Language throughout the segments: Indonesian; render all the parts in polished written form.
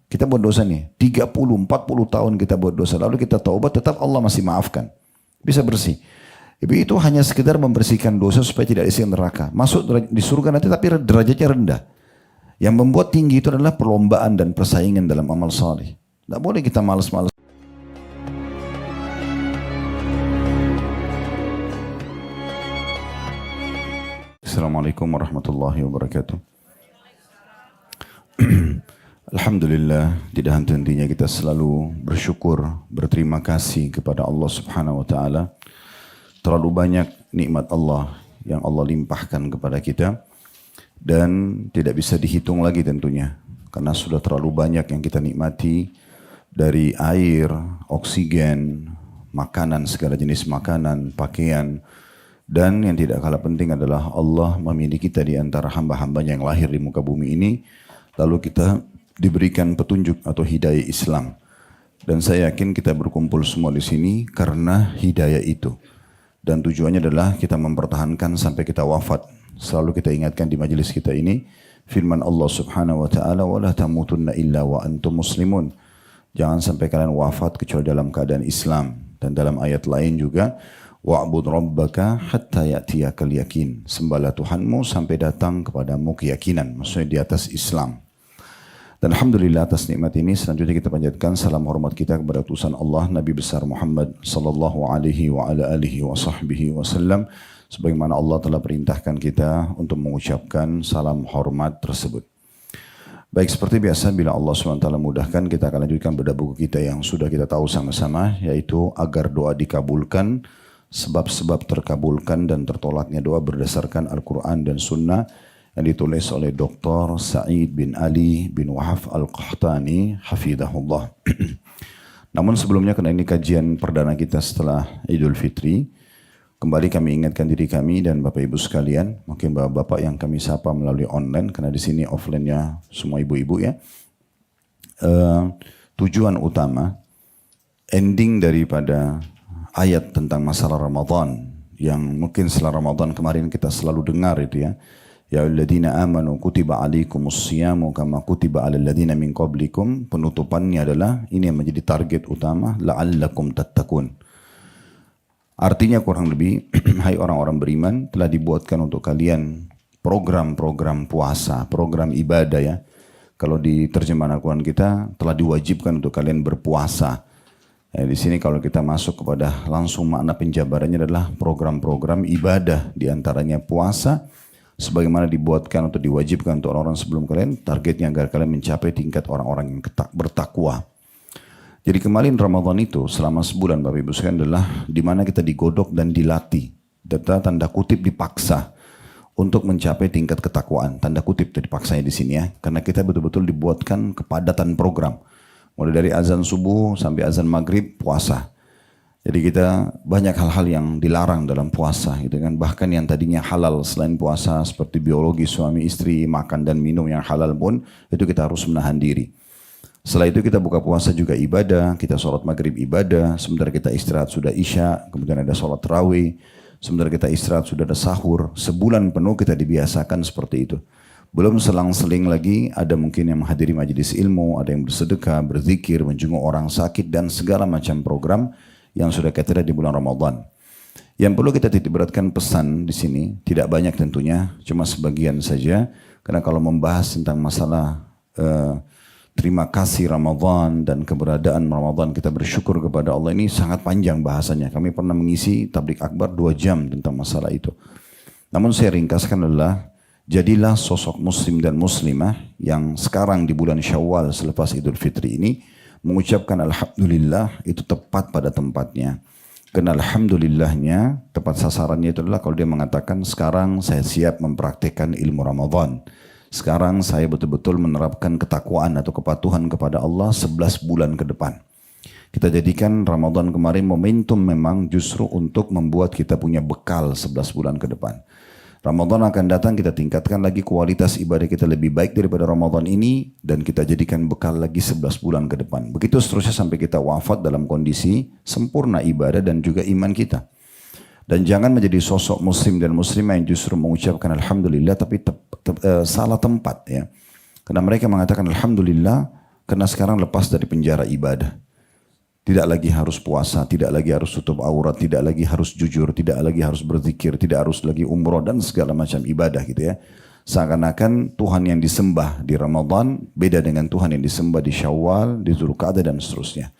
Kita buat dosa nih, 30, 40 tahun kita buat dosa. Lalu kita taubat, tetap Allah masih maafkan. Bisa bersih. Tapi itu hanya sekedar membersihkan dosa supaya tidak isi neraka. Masuk di surga nanti tapi derajatnya rendah. Yang membuat tinggi itu adalah perlombaan dan persaingan dalam amal saleh. Tidak boleh kita malas-malas. Assalamualaikum warahmatullahi wabarakatuh. Alhamdulillah, tidak henti-hentinya kita selalu bersyukur, berterima kasih kepada Allah Subhanahu wa taala. Terlalu banyak nikmat Allah yang Allah limpahkan kepada kita dan tidak bisa dihitung lagi tentunya, karena sudah terlalu banyak yang kita nikmati, dari air, oksigen, makanan, segala jenis makanan, pakaian, dan yang tidak kalah penting adalah Allah memilih kita di antara hamba-hambanya yang lahir di muka bumi ini, lalu kita diberikan petunjuk atau hidayah Islam. Dan saya yakin kita berkumpul semua di sini karena hidayah itu. Dan tujuannya adalah kita mempertahankan sampai kita wafat. Selalu kita ingatkan di majelis kita ini firman Allah Subhanahu wa taala, "Wala tamutunna illa wa antum muslimun." Jangan sampai kalian wafat kecuali dalam keadaan Islam. Dan dalam ayat lain juga, "Wa'bud rabbaka hatta ya'tiyakal yakin." Sembahlah Tuhanmu sampai datang kepadamu keyakinan, maksudnya di atas Islam. Dan alhamdulillah atas nikmat ini selanjutnya kita panjatkan salam hormat kita kepada utusan Allah Nabi besar Muhammad sallallahu alaihi wa ala alihi wa sahbihi wasallam, sebagaimana Allah telah perintahkan kita untuk mengucapkan salam hormat tersebut. Baik, seperti biasa bila Allah SWT mudahkan, kita akan lanjutkan bedah buku kita yang sudah kita tahu sama-sama, yaitu agar doa dikabulkan, sebab-sebab terkabulkan dan tertolaknya doa berdasarkan Al-Quran dan Sunnah, yang ditulis oleh Dr. Sa'id bin Ali bin Wahab Al-Qahtani hafidhahullah. Namun sebelumnya, karena ini kajian perdana kita setelah Idul Fitri, kembali kami ingatkan diri kami dan Bapak Ibu sekalian, mungkin Bapak-Bapak yang kami sapa melalui online, karena di sini offline-nya semua ibu-ibu ya. Tujuan utama, ending daripada ayat tentang masalah Ramadan, yang mungkin setelah Ramadan kemarin kita selalu dengar itu ya. Ya ayyuhalladzina amanu kutiba alaikumus syiyamu kama kutiba alal ladzina min qablikum. Penutupannya adalah ini yang menjadi target utama, la'allakum tattaqun. Artinya kurang lebih, hai orang-orang beriman, telah dibuatkan untuk kalian program-program puasa, program ibadah ya. Kalau di terjemahan Al-Quran kita telah diwajibkan untuk kalian berpuasa. Ya, di sini kalau kita masuk kepada langsung makna penjabarannya adalah program-program ibadah, diantaranya puasa, sebagaimana dibuatkan atau diwajibkan untuk orang-orang sebelum kalian, targetnya agar kalian mencapai tingkat orang-orang yang bertakwa. Jadi kemarin Ramadan itu selama sebulan Bapak Ibu sekalian adalah di mana kita digodok dan dilatih, tanda kutip dipaksa untuk mencapai tingkat ketakwaan. Tanda kutip dipaksanya di sini ya, karena kita betul-betul dibuatkan kepadatan program. Mulai dari azan subuh sampai azan maghrib puasa. Jadi kita banyak hal-hal yang dilarang dalam puasa gitu kan. Bahkan yang tadinya halal selain puasa seperti biologi suami istri, makan dan minum yang halal pun itu kita harus menahan diri. Setelah itu kita buka puasa juga ibadah, kita sholat maghrib ibadah, sebentar kita istirahat sudah isya, kemudian ada sholat tarawih, sebentar kita istirahat sudah ada sahur. Sebulan penuh kita dibiasakan seperti itu. Belum selang-seling lagi ada mungkin yang menghadiri majelis ilmu, ada yang bersedekah, berzikir, menjenguk orang sakit dan segala macam program yang sudah kita lihat di bulan Ramadan. Yang perlu kita titik beratkan pesan di sini, tidak banyak tentunya, cuma sebagian saja. Karena kalau membahas tentang masalah terima kasih Ramadan dan keberadaan Ramadan, kita bersyukur kepada Allah, ini sangat panjang bahasanya. Kami pernah mengisi tablik akbar 2 jam tentang masalah itu. Namun saya ringkaskan adalah, jadilah sosok muslim dan muslimah yang sekarang di bulan Syawal selepas Idul Fitri ini, mengucapkan Alhamdulillah itu tepat pada tempatnya. Karena Alhamdulillahnya tepat sasarannya itu adalah kalau dia mengatakan, sekarang saya siap mempraktekkan ilmu Ramadan. Sekarang saya betul-betul menerapkan ketakwaan atau kepatuhan kepada Allah 11 bulan ke depan. Kita jadikan Ramadan kemarin momentum memang justru untuk membuat kita punya bekal 11 bulan ke depan. Ramadan akan datang, kita tingkatkan lagi kualitas ibadah kita lebih baik daripada Ramadan ini, dan kita jadikan bekal lagi 11 bulan ke depan. Begitu seterusnya sampai kita wafat dalam kondisi sempurna ibadah dan juga iman kita. Dan jangan menjadi sosok muslim dan muslimah yang justru mengucapkan Alhamdulillah tapi salah tempat ya. Karena mereka mengatakan Alhamdulillah Karena sekarang lepas dari penjara ibadah. Tidak lagi harus puasa, tidak lagi harus tutup aurat, tidak lagi harus jujur, tidak lagi harus berzikir, tidak harus lagi umroh dan segala macam ibadah gitu ya. Seakan-akan Tuhan yang disembah di Ramadan beda dengan Tuhan yang disembah di Syawal, di Zulqa'dah dan seterusnya.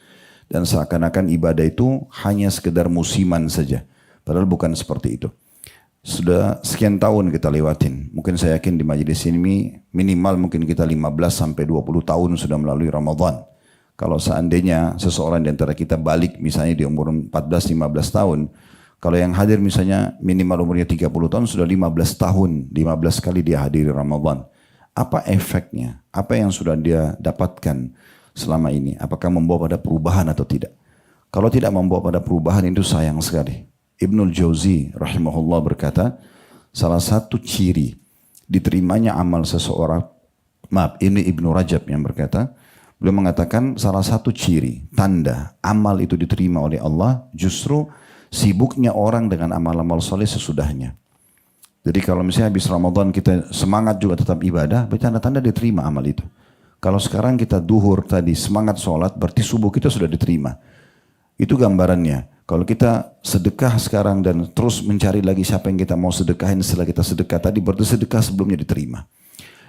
Dan seakan-akan ibadah itu hanya sekedar musiman saja. Padahal bukan seperti itu. Sudah sekian tahun kita lewatin. Mungkin saya yakin di majelis ini minimal mungkin kita 15 sampai 20 tahun sudah melalui Ramadan. Kalau seandainya seseorang di antara kita balik misalnya di umur 14-15 tahun. Kalau yang hadir misalnya minimal umurnya 30 tahun sudah 15 tahun. 15 kali dia hadiri Ramadan. Apa efeknya? Apa yang sudah dia dapatkan selama ini? Apakah membawa pada perubahan atau tidak? Kalau tidak membawa pada perubahan itu sayang sekali. Ibnul Jauzi rahimahullah berkata, salah satu ciri diterimanya amal seseorang, maaf ini Ibnu Rajab yang berkata, beliau mengatakan salah satu ciri, tanda amal itu diterima oleh Allah justru sibuknya orang dengan amal-amal soleh sesudahnya. Jadi kalau misalnya habis Ramadan kita semangat juga tetap ibadah, berarti tanda-tanda diterima amal itu. Kalau sekarang kita duhur tadi semangat sholat, berarti subuh kita sudah diterima. Itu gambarannya. Kalau kita sedekah sekarang dan terus mencari lagi siapa yang kita mau sedekahin setelah kita sedekah tadi, berarti sedekah sebelumnya diterima.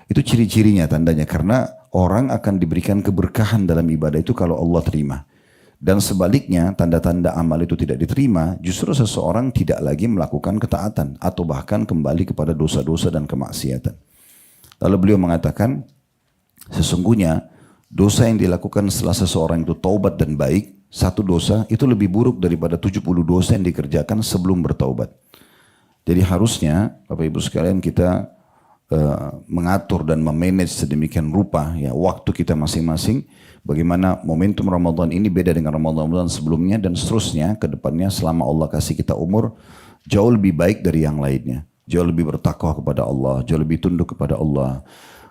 Itu ciri-cirinya tandanya, karena orang akan diberikan keberkahan dalam ibadah itu kalau Allah terima. Dan sebaliknya, tanda-tanda amal itu tidak diterima, justru seseorang tidak lagi melakukan ketaatan atau bahkan kembali kepada dosa-dosa dan kemaksiatan. Lalu beliau mengatakan, sesungguhnya dosa yang dilakukan setelah seseorang itu taubat dan baik, satu dosa itu lebih buruk daripada 70 dosa yang dikerjakan sebelum bertaubat. Jadi harusnya Bapak Ibu sekalian kita mengatur dan memanage sedemikian rupa ya waktu kita masing-masing. Bagaimana momentum Ramadan ini beda dengan Ramadan sebelumnya dan seterusnya ke depannya selama Allah kasih kita umur jauh lebih baik dari yang lainnya. Jauh lebih bertakwa kepada Allah, jauh lebih tunduk kepada Allah.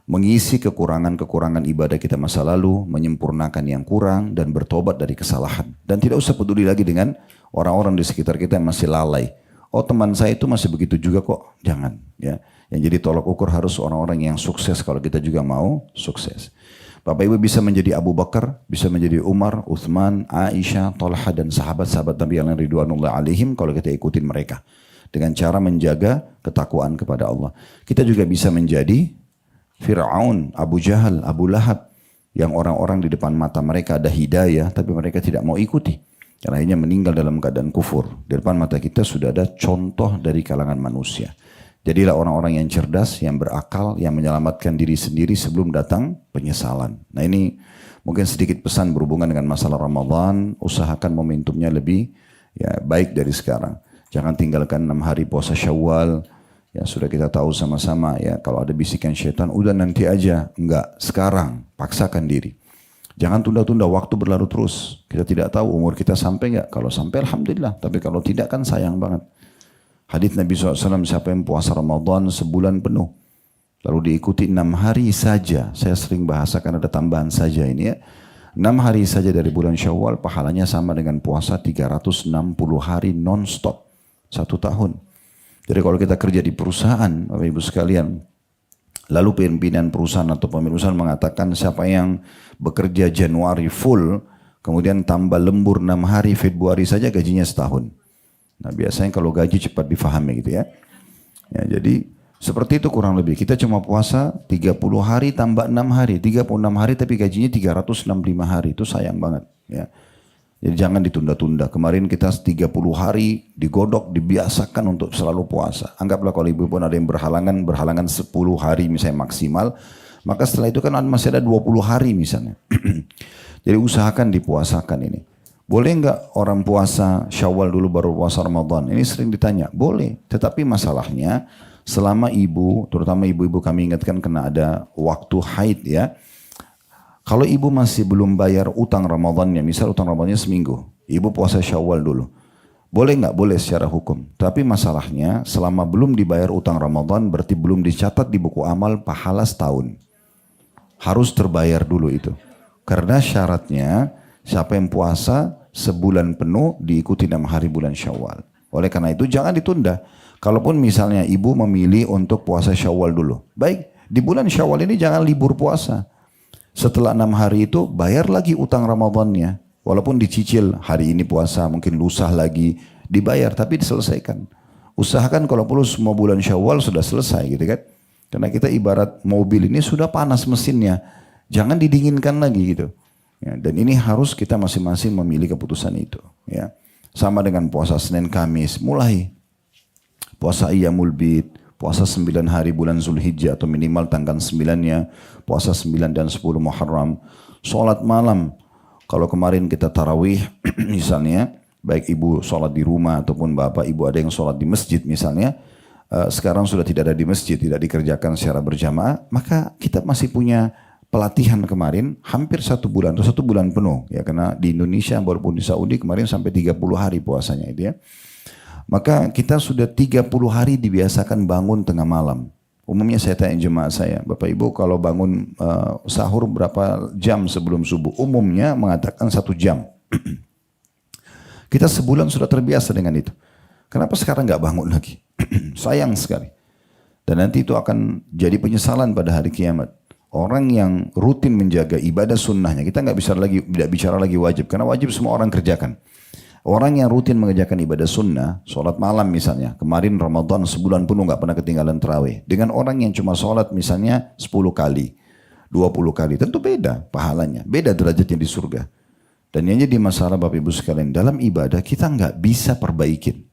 Mengisi kekurangan-kekurangan ibadah kita masa lalu, menyempurnakan yang kurang dan bertobat dari kesalahan. Dan tidak usah peduli lagi dengan orang-orang di sekitar kita yang masih lalai. Oh teman saya itu masih begitu juga kok, jangan. Ya. Yang jadi tolak ukur harus orang-orang yang sukses kalau kita juga mau sukses. Bapak Ibu bisa menjadi Abu Bakar, bisa menjadi Umar, Uthman, Aisyah, Talha dan sahabat-sahabat Nabi yang ridwanullah alaihim kalau kita ikutin mereka. Dengan cara menjaga ketakwaan kepada Allah. Kita juga bisa menjadi Fir'aun, Abu Jahal, Abu Lahab yang orang-orang di depan mata mereka ada hidayah tapi mereka tidak mau ikuti karena akhirnya meninggal dalam keadaan kufur. Di depan mata kita sudah ada contoh dari kalangan manusia. Jadilah orang-orang yang cerdas, yang berakal, yang menyelamatkan diri sendiri sebelum datang penyesalan. Nah ini mungkin sedikit pesan berhubungan dengan masalah Ramadan. Usahakan momentumnya lebih ya, baik dari sekarang. Jangan tinggalkan 6 hari puasa Syawal. Ya sudah kita tahu sama-sama ya kalau ada bisikan syaitan udah nanti aja, enggak sekarang, paksakan diri. Jangan tunda-tunda, waktu berlalu terus. Kita tidak tahu umur kita sampai enggak. Kalau sampai alhamdulillah, tapi kalau tidak kan sayang banget. Hadits Nabi SAW, siapa yang puasa Ramadan sebulan penuh lalu diikuti 6 hari saja, saya sering bahasakan ada tambahan saja ini ya, 6 hari saja dari bulan Syawal pahalanya sama dengan puasa 360 hari non-stop 1 tahun. Jadi kalau kita kerja di perusahaan, Bapak Ibu sekalian, lalu pimpinan perusahaan atau pemilik perusahaan mengatakan siapa yang bekerja Januari full, kemudian tambah lembur 6 hari Februari saja gajinya setahun. Nah biasanya kalau gaji cepat difahami gitu ya. Ya jadi seperti itu kurang lebih. Kita cuma puasa 30 hari tambah 6 hari, 36 hari tapi gajinya 365 hari, itu sayang banget ya. Jadi jangan ditunda-tunda. Kemarin kita 30 hari digodok, dibiasakan untuk selalu puasa. Anggaplah kalau ibu pun ada yang berhalangan 10 hari misalnya maksimal. Maka setelah itu kan masih ada 20 hari misalnya. Jadi usahakan dipuasakan ini. Boleh enggak orang puasa Syawal dulu baru puasa Ramadan? Ini sering ditanya. Boleh. Tetapi masalahnya selama ibu, terutama ibu-ibu kami ingatkan kena ada waktu haid ya. Kalau ibu masih belum bayar utang Ramadannya, misal utang Ramadannya seminggu, ibu puasa Syawal dulu. Boleh nggak? Boleh secara hukum. Tapi masalahnya selama belum dibayar utang Ramadan berarti belum dicatat di buku amal pahala setahun. Harus terbayar dulu itu. Karena syaratnya siapa yang puasa sebulan penuh diikuti 6 hari bulan Syawal. Oleh karena itu jangan ditunda. Kalaupun misalnya ibu memilih untuk puasa Syawal dulu. Baik, di bulan Syawal ini jangan libur puasa. Setelah 6 hari itu bayar lagi utang Ramadannya. Walaupun dicicil, hari ini puasa, mungkin lusa lagi, dibayar, tapi diselesaikan. Usahakan kalau perlu semua bulan Syawal sudah selesai gitu kan. Karena kita ibarat mobil ini sudah panas mesinnya, jangan didinginkan lagi gitu. Ya, dan ini harus kita masing-masing memilih keputusan itu. Ya. Sama dengan puasa Senin Kamis, mulai puasa Iyamul Bid, puasa 9 hari bulan Zulhijjah atau minimal tanggal 9-nya, puasa 9 dan 10 Muharram, sholat malam. Kalau kemarin kita tarawih misalnya, baik ibu sholat di rumah ataupun bapak ibu ada yang sholat di masjid misalnya, sekarang sudah tidak ada di masjid, tidak dikerjakan secara berjamaah, maka kita masih punya pelatihan kemarin hampir 1 bulan atau 1 bulan penuh ya, karena di Indonesia walaupun di Saudi kemarin sampai 30 hari puasanya itu ya. Maka kita sudah 30 hari dibiasakan bangun tengah malam. Umumnya saya tanya jemaah saya, Bapak Ibu kalau bangun sahur berapa jam sebelum subuh? Umumnya mengatakan 1 jam. Kita sebulan sudah terbiasa dengan itu. Kenapa sekarang nggak bangun lagi? Sayang sekali. Dan nanti itu akan jadi penyesalan pada hari kiamat. Orang yang rutin menjaga ibadah sunnahnya, kita tidak bicara lagi wajib, karena wajib semua orang kerjakan. Orang yang rutin mengerjakan ibadah sunnah, sholat malam misalnya, kemarin Ramadan sebulan penuh nggak pernah ketinggalan tarawih. Dengan orang yang cuma sholat misalnya 10 kali, 20 kali, tentu beda pahalanya, beda derajatnya di surga. Dan yang jadi masalah Bapak Ibu sekalian, dalam ibadah kita nggak bisa perbaikin.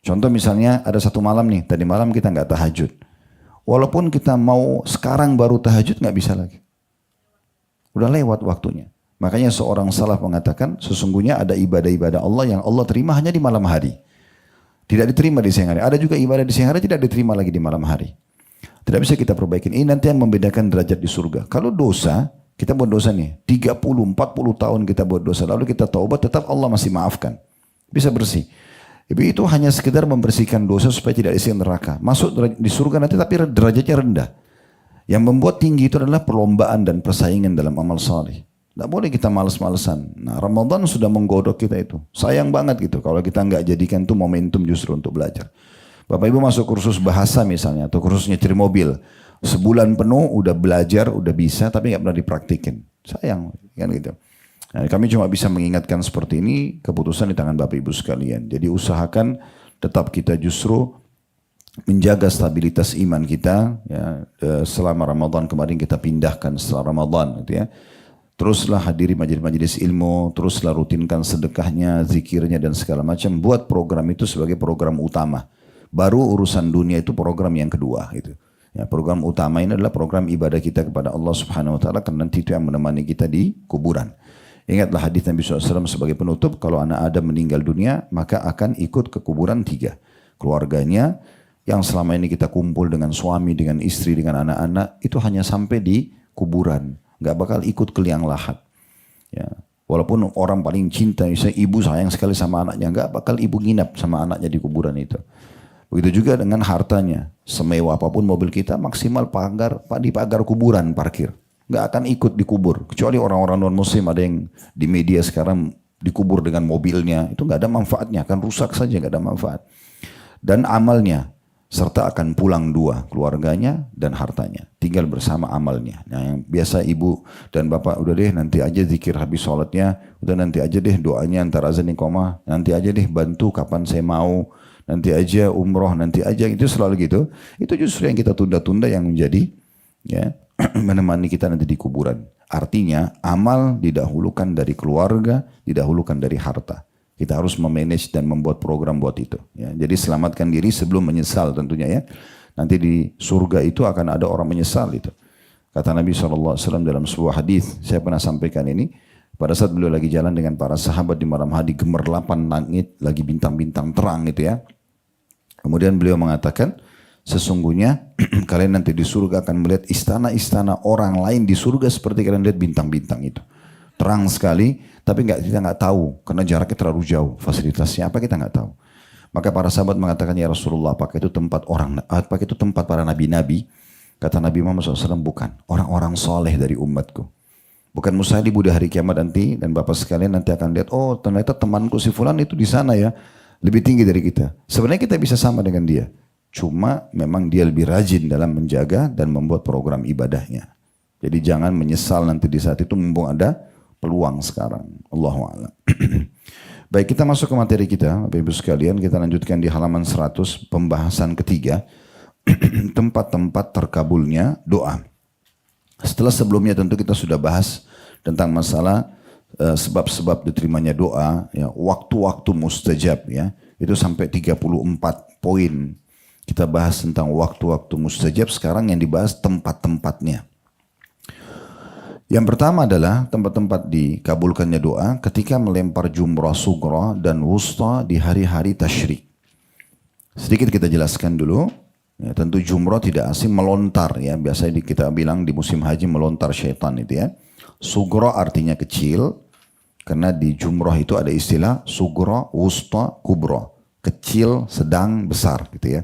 Contoh misalnya ada 1 malam nih, tadi malam kita nggak tahajud. Walaupun kita mau sekarang baru tahajud nggak bisa lagi. Udah lewat waktunya. Makanya seorang salaf mengatakan sesungguhnya ada ibadah-ibadah Allah yang Allah terima hanya di malam hari. Tidak diterima di siang hari. Ada juga ibadah di siang hari tidak diterima lagi di malam hari. Tidak bisa kita perbaikin. Ini nanti yang membedakan derajat di surga. Kalau dosa, kita buat dosa nih. 30, 40 tahun kita buat dosa. Lalu kita taubat tetap Allah masih maafkan. Bisa bersih. Tapi itu hanya sekedar membersihkan dosa supaya tidak isi neraka. Masuk di surga nanti tapi derajatnya rendah. Yang membuat tinggi itu adalah perlombaan dan persaingan dalam amal saleh. Tidak boleh kita malas-malesan. Nah Ramadan sudah menggodok kita itu. Sayang banget gitu kalau kita nggak jadikan itu momentum justru untuk belajar. Bapak Ibu masuk kursus bahasa misalnya atau kursus nyetir mobil. Sebulan penuh udah belajar, udah bisa tapi nggak pernah dipraktikin. Sayang kan gitu. Nah, kami cuma bisa mengingatkan seperti ini, keputusan di tangan Bapak Ibu sekalian. Jadi usahakan tetap kita justru menjaga stabilitas iman kita. Ya, selama Ramadan kemarin kita pindahkan setelah Ramadan gitu ya. Teruslah hadiri majelis-majelis ilmu, teruslah rutinkan sedekahnya, zikirnya dan segala macam. Buat program itu sebagai program utama. Baru urusan dunia itu program yang kedua. Gitu. Ya, program utama ini adalah program ibadah kita kepada Allah Subhanahu Wa Taala, karena nanti itu yang menemani kita di kuburan. Ingatlah hadis Nabi SAW sebagai penutup, kalau anak Adam meninggal dunia maka akan ikut ke kuburan 3. Keluarganya yang selama ini kita kumpul dengan suami, dengan istri, dengan anak-anak, itu hanya sampai di kuburan. Nggak bakal ikut ke liang lahat. Ya. Walaupun orang paling cinta, misalnya ibu sayang sekali sama anaknya, nggak bakal ibu nginap sama anaknya di kuburan itu. Begitu juga dengan hartanya. Semewah apapun mobil kita maksimal di pagar kuburan parkir. Nggak akan ikut dikubur. Kecuali orang-orang non muslim ada yang di media sekarang dikubur dengan mobilnya. Itu nggak ada manfaatnya, akan rusak saja, nggak ada manfaat. Dan amalnya. Serta akan pulang 2, keluarganya dan hartanya. Tinggal bersama amalnya. Nah, yang biasa ibu dan bapak, udah deh nanti aja zikir habis sholatnya, udah nanti aja deh doanya antara azan iqamah, nanti aja deh bantu kapan saya mau, nanti aja umroh, nanti aja, itu selalu gitu. Itu justru yang kita tunda-tunda yang menjadi ya menemani kita nanti di kuburan. Artinya amal didahulukan dari keluarga, didahulukan dari harta. Kita harus memanage dan membuat program buat itu. Ya. Jadi selamatkan diri sebelum menyesal tentunya ya. Nanti di surga itu akan ada orang menyesal itu. Kata Nabi SAW dalam sebuah hadis, saya pernah sampaikan ini. Pada saat beliau lagi jalan dengan para sahabat di malam hari, gemerlapan langit, lagi bintang-bintang terang gitu ya. Kemudian beliau mengatakan, sesungguhnya kalian nanti di surga akan melihat istana-istana orang lain di surga seperti kalian lihat bintang-bintang itu. Terang sekali, tapi kita nggak tahu karena jaraknya terlalu jauh. Fasilitasnya apa kita nggak tahu. Maka para sahabat mengatakan, ya Rasulullah, apakah itu tempat para nabi-nabi? Kata Nabi Muhammad SAW, bukan. Orang-orang soleh dari umatku. Bukan mustahil di hari kiamat nanti, dan bapak sekalian nanti akan lihat, oh ternyata temanku si fulan itu di sana ya, lebih tinggi dari kita. Sebenarnya kita bisa sama dengan dia. Cuma memang dia lebih rajin dalam menjaga dan membuat program ibadahnya. Jadi jangan menyesal nanti di saat itu mumpung ada peluang sekarang. Allahu a'lam. Baik, kita masuk ke materi kita, Bapak Ibu sekalian. Kita lanjutkan di halaman 100, pembahasan ketiga. Tempat-tempat terkabulnya doa. Setelah sebelumnya tentu kita sudah bahas tentang masalah sebab-sebab diterimanya doa, ya, waktu-waktu mustajab, ya. Itu sampai 34 poin. Kita bahas tentang waktu-waktu mustajab, sekarang yang dibahas tempat-tempatnya. Yang pertama adalah tempat-tempat dikabulkannya doa ketika melempar jumrah sughra dan wusta di hari-hari tasyrik. Sedikit kita jelaskan dulu. Ya, tentu jumrah tidak asing, melontar, ya. Biasanya kita bilang di musim haji melontar syaitan itu, ya. Sughra artinya kecil, karena di jumrah itu ada istilah sughra, wusta, kubra. Kecil, sedang, besar gitu, ya.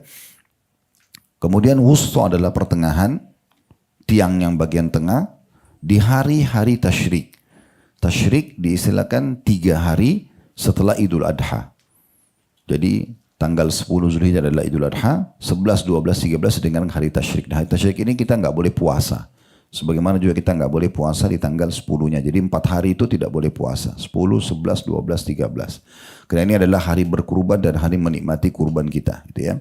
Kemudian wusta adalah pertengahan, tiang yang bagian tengah, di hari-hari tasyrik. Tasyrik diistilahkan 3 hari setelah Idul Adha. Jadi tanggal 10 Zulhijjah adalah Idul Adha, 11, 12, 13 dengan hari tasyrik. Nah, hari tasyrik ini kita nggak boleh puasa. Sebagaimana juga kita nggak boleh puasa di tanggal 10-nya. Jadi 4 hari itu tidak boleh puasa. 10, 11, 12, 13. Karena ini adalah hari berkurban dan hari menikmati kurban kita, gitu, ya.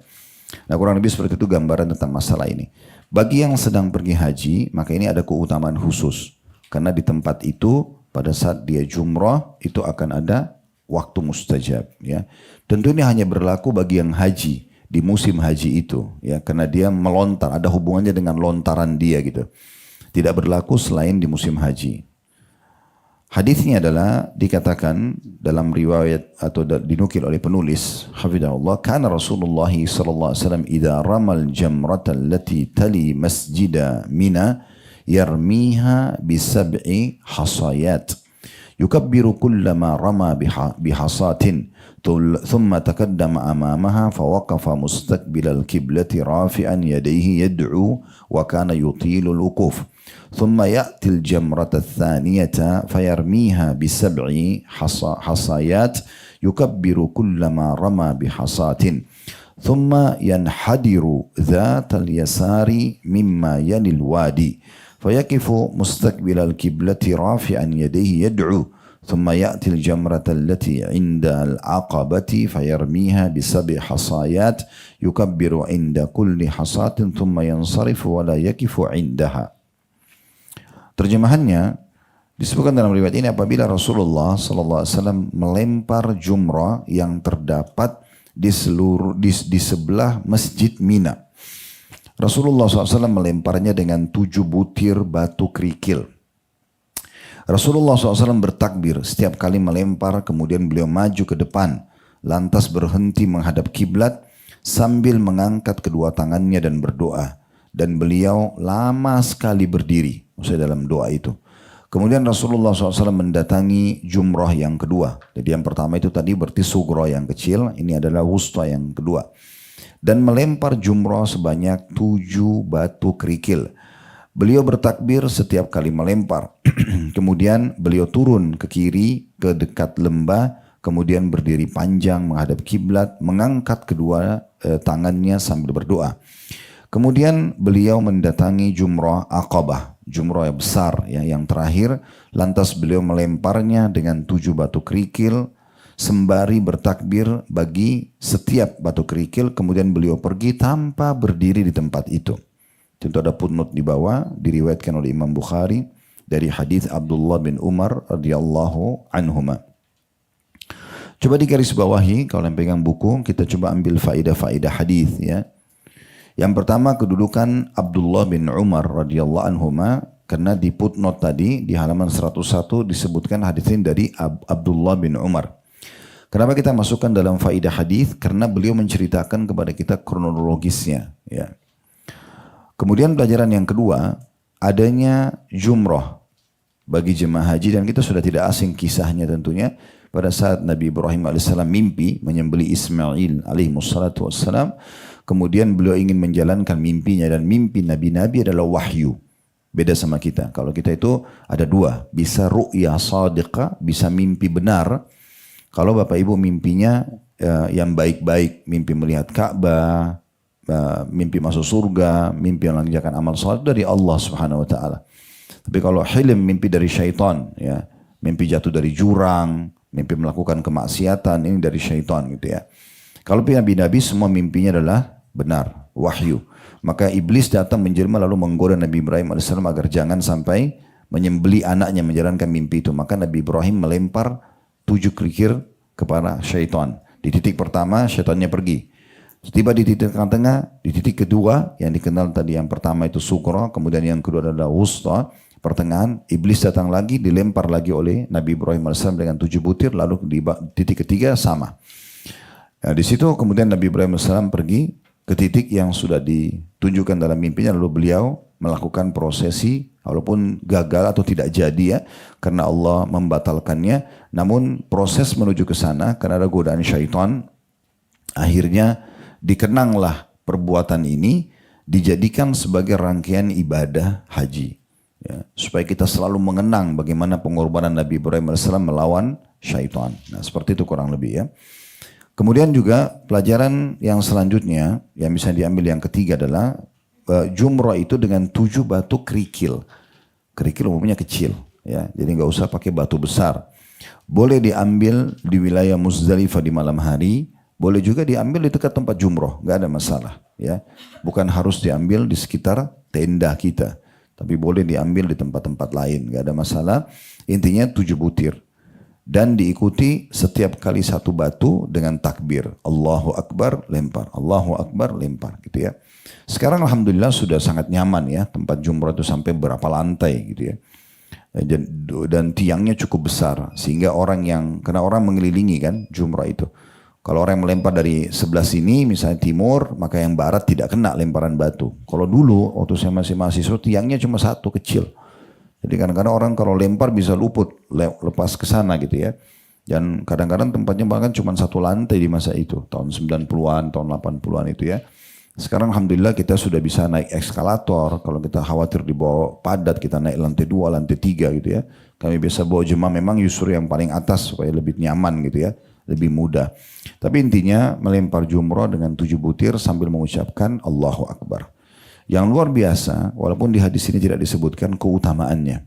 Nah, kurang lebih seperti itu gambaran tentang masalah ini. Bagi yang sedang pergi haji, maka ini ada keutamaan khusus. Karena di tempat itu, pada saat dia jumrah, itu akan ada waktu mustajab, ya. Tentu ini hanya berlaku bagi yang haji, di musim haji itu, ya. Karena dia melontar, ada hubungannya dengan lontaran dia gitu. Tidak berlaku selain di musim haji. Hadisnya adalah dikatakan dalam riwayat atau dinukil oleh penulis hafizahullah, kana Rasulullah sallallahu alaihi wasallam idza ramal jamrata allati tali masjida Mina yarmiha bi sab'i hasayat yukabbiru kullama rama bihasatin thumma taqaddama amamaha fawaqafa mustaqbilal qiblati rafi'an yadayhi yad'u wa kana yutilu al-wuquf. ثم يأتي الجمرة الثانية فيرميها ب7 حصيات يكبر كلما رمى بحصاة ثم ينحدر ذات اليسار مما يلي الوادي فيقف مستقبل القبلة رافعا يديه يدعو ثم يأتي الجمرة التي عند العقبة فيرميها ب7 حصيات يكبر عند كل حصاة ثم ينصرف ولا يقف عندها. Terjemahannya disebutkan dalam riwayat ini apabila Rasulullah SAW melempar jumrah yang terdapat di sebelah Masjid Mina. Rasulullah SAW melemparnya dengan 7 butir batu kerikil. Rasulullah SAW bertakbir setiap kali melempar, kemudian beliau maju ke depan, lantas berhenti menghadap kiblat sambil mengangkat kedua tangannya dan berdoa. Dan beliau lama sekali berdiri, maksudnya dalam doa itu. Kemudian Rasulullah SAW mendatangi jumrah yang kedua. Jadi yang pertama itu tadi berarti sughra yang kecil, ini adalah wusta yang kedua. Dan melempar jumrah sebanyak 7 batu kerikil. Beliau bertakbir setiap kali melempar. Kemudian beliau turun ke kiri, ke dekat lembah, kemudian berdiri panjang menghadap kiblat, mengangkat kedua tangannya sambil berdoa. Kemudian beliau mendatangi jumrah Aqabah, jumrah yang besar, ya, yang terakhir. Lantas beliau melemparnya dengan 7 batu kerikil, sembari bertakbir bagi setiap batu kerikil. Kemudian beliau pergi tanpa berdiri di tempat itu. Tentu ada footnote di bawah, diriwayatkan oleh Imam Bukhari dari hadis Abdullah bin Umar radhiyallahu anhuma. Coba digarisbawahi, kalau yang pegang buku, kita coba ambil faedah-faedah hadis, ya. Yang pertama kedudukan Abdullah bin Umar radhiyallahu anhuma, karena di footnote tadi di halaman 101 disebutkan hadis ini dari Abdullah bin Umar. Kenapa kita masukkan dalam faedah hadis? Karena beliau menceritakan kepada kita kronologisnya, ya. Kemudian pelajaran yang kedua, adanya jumrah bagi jemaah haji, dan kita sudah tidak asing kisahnya tentunya. Pada saat Nabi Ibrahim alaihissalam mimpi menyembelih Ismail alaihissalam, kemudian beliau ingin menjalankan mimpinya, dan mimpi nabi-nabi adalah wahyu. Beda sama kita. Kalau kita itu ada 2, bisa ru'ya sadiqah, bisa mimpi benar. Kalau Bapak Ibu mimpinya yang baik-baik, mimpi melihat Ka'bah, mimpi masuk surga, mimpi mengerjakan amal saleh dari Allah Subhanahu wa taala. Tapi kalau hilm mimpi dari syaitan, ya, mimpi jatuh dari jurang, mimpi melakukan kemaksiatan, ini dari syaitan gitu ya. Kalau nabi-nabi semua mimpinya adalah benar, wahyu. Maka iblis datang menjelma lalu menggoda Nabi Ibrahim AS agar jangan sampai menyembeli anaknya menjalankan mimpi itu. Maka Nabi Ibrahim melempar 7 kerikil kepada syaitan. Di titik pertama syaitannya pergi. Tiba di titik tengah, di titik kedua yang dikenal tadi yang pertama itu sukra, kemudian yang kedua adalah wusta, pertengahan, iblis datang lagi, dilempar lagi oleh Nabi Ibrahim AS dengan 7 butir, lalu di titik ketiga sama. Nah, di situ kemudian Nabi Ibrahim AS pergi ke titik yang sudah ditunjukkan dalam mimpinya, lalu beliau melakukan prosesi walaupun gagal atau tidak jadi ya karena Allah membatalkannya, namun proses menuju ke sana karena ada godaan syaitan, akhirnya dikenanglah perbuatan ini dijadikan sebagai rangkaian ibadah haji ya, supaya kita selalu mengenang bagaimana pengorbanan Nabi Ibrahim AS melawan syaitan. Nah seperti itu kurang lebih ya. Kemudian juga pelajaran yang selanjutnya yang bisa diambil yang ketiga adalah jumrah itu dengan 7 batu kerikil. Kerikil umumnya kecil, ya, jadi nggak usah pakai batu besar. Boleh diambil di wilayah Muzdalifah di malam hari, boleh juga diambil di dekat tempat jumrah, nggak ada masalah. Ya, bukan harus diambil di sekitar tenda kita, tapi boleh diambil di tempat-tempat lain, nggak ada masalah. Intinya 7 butir. Dan diikuti setiap kali 1 batu dengan takbir. Allahu Akbar, lempar. Allahu Akbar, lempar. Gitu ya. Sekarang Alhamdulillah sudah sangat nyaman ya. Tempat jumrah itu sampai berapa lantai gitu ya. Dan tiangnya cukup besar. Sehingga karena orang mengelilingi kan jumrah itu. Kalau orang yang melempar dari sebelah sini, misalnya timur, maka yang barat tidak kena lemparan batu. Kalau dulu, waktu saya masih mahasiswa, tiangnya cuma 1 kecil. Jadi kadang-kadang orang kalau lempar bisa luput, lepas ke sana gitu ya. Dan kadang-kadang tempatnya bahkan cuma 1 lantai di masa itu. Tahun 90-an, tahun 80-an itu ya. Sekarang Alhamdulillah kita sudah bisa naik eskalator. Kalau kita khawatir di bawah padat, kita naik lantai 2, lantai 3 gitu ya. Kami biasa bawa jemaah memang justru yang paling atas supaya lebih nyaman gitu ya. Lebih mudah. Tapi intinya melempar jumrah dengan 7 butir sambil mengucapkan Allahu Akbar. Yang luar biasa, walaupun di hadis ini tidak disebutkan keutamaannya.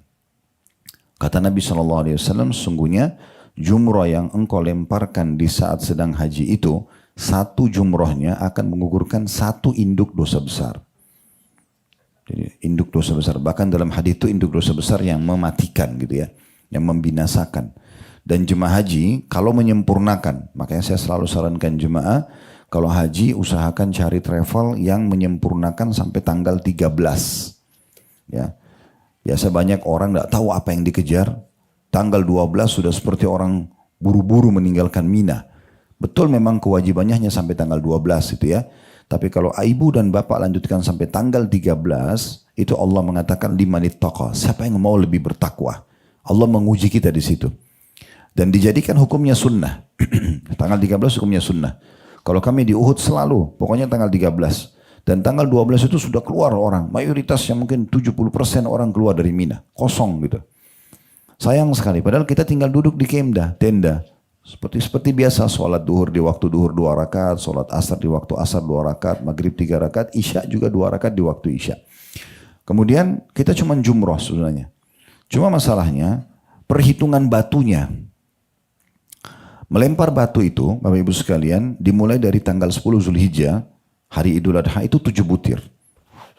Kata Nabi SAW, sungguhnya jumrah yang engkau lemparkan di saat sedang haji itu, 1 jumrahnya akan menggugurkan 1 induk dosa besar. Jadi induk dosa besar. Bahkan dalam hadis itu induk dosa besar yang mematikan gitu ya, yang membinasakan. Dan jemaah haji kalau menyempurnakan, makanya saya selalu sarankan jemaah, kalau haji usahakan cari travel yang menyempurnakan sampai tanggal 13. Ya. Biasa banyak orang tidak tahu apa yang dikejar. Tanggal 12 sudah seperti orang buru-buru meninggalkan Mina. Betul memang kewajibannya hanya sampai tanggal 12 itu ya. Tapi kalau ibu dan bapak lanjutkan sampai tanggal 13, itu Allah mengatakan limanit taqa. Siapa yang mau lebih bertakwa? Allah menguji kita di situ. Dan dijadikan hukumnya sunnah. Tanggal 13 hukumnya sunnah. Kalau kami di Uhud selalu, pokoknya tanggal 13. Dan tanggal 12 itu sudah keluar orang. Mayoritasnya mungkin 70% orang keluar dari Mina. Kosong gitu. Sayang sekali. Padahal kita tinggal duduk di tenda. Seperti biasa. Sholat duhur di waktu duhur 2 rakaat. Sholat asar di waktu asar 2 rakaat. Maghrib 3 rakaat. Isya juga 2 rakaat di waktu isya. Kemudian kita cuma jumroh sebenarnya. Cuma masalahnya perhitungan batunya. Melempar batu itu, Bapak Ibu sekalian, dimulai dari tanggal 10 Zulhijjah, hari Idul Adha itu 7 butir.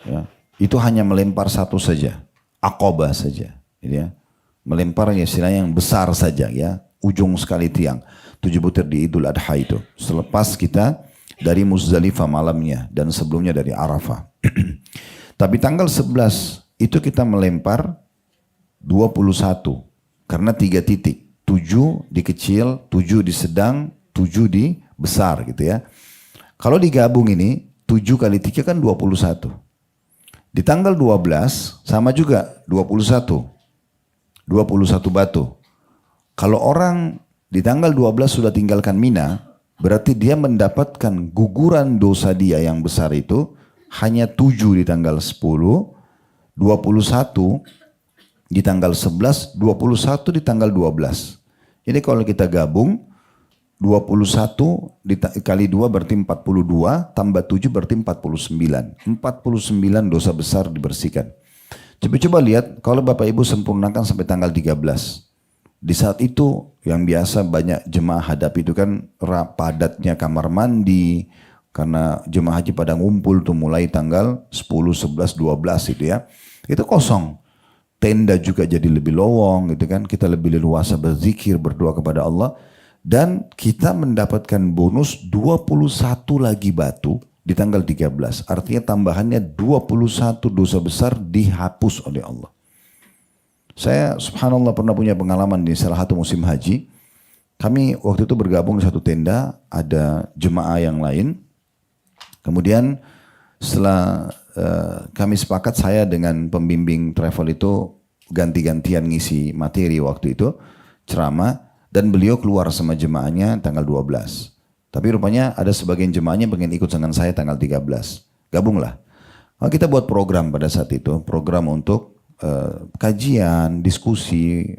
Ya, itu hanya melempar 1 saja, aqabah saja. Ya. Melempar istilahnya yang besar saja, ya, ujung sekali tiang. 7 butir di Idul Adha itu. Selepas kita dari Muzdalifah malamnya dan sebelumnya dari Arafah. Tapi tanggal 11 itu kita melempar 21 karena 3 titik. 7 di kecil, 7 di sedang, 7 di besar gitu ya. Kalau digabung ini 7 kali 3 kan 21. Di tanggal 12 sama juga 21. 21 batu. Kalau orang di tanggal 12 sudah tinggalkan Mina, berarti dia mendapatkan guguran dosa dia yang besar itu hanya 7 di tanggal 10, 21 di tanggal 11, 21 di tanggal 12. Jadi kalau kita gabung 21 kali 2 berarti 42, tambah 7 berarti 49. 49 dosa besar dibersihkan. Coba-coba lihat kalau Bapak Ibu sempurnakan sampai tanggal 13. Di saat itu yang biasa banyak jemaah hadapi itu kan padatnya kamar mandi. Karena jemaah haji pada ngumpul tuh mulai tanggal 10, 11, 12 itu ya. Itu kosong. Tenda juga jadi lebih lowong gitu kan. Kita lebih leluasa berzikir, berdoa kepada Allah. Dan kita mendapatkan bonus 21 lagi batu di tanggal 13. Artinya tambahannya 21 dosa besar dihapus oleh Allah. Saya subhanallah pernah punya pengalaman di salah satu musim haji. Kami waktu itu bergabung di satu tenda, ada jemaah yang lain. Kemudian setelah kami sepakat, saya dengan pembimbing travel itu ganti-gantian ngisi materi waktu itu, ceramah, dan beliau keluar sama jemaahnya tanggal 12. Tapi rupanya ada sebagian jemaahnya pengen ikut dengan saya tanggal 13. Gabunglah. Nah, kita buat program pada saat itu, program untuk kajian, diskusi,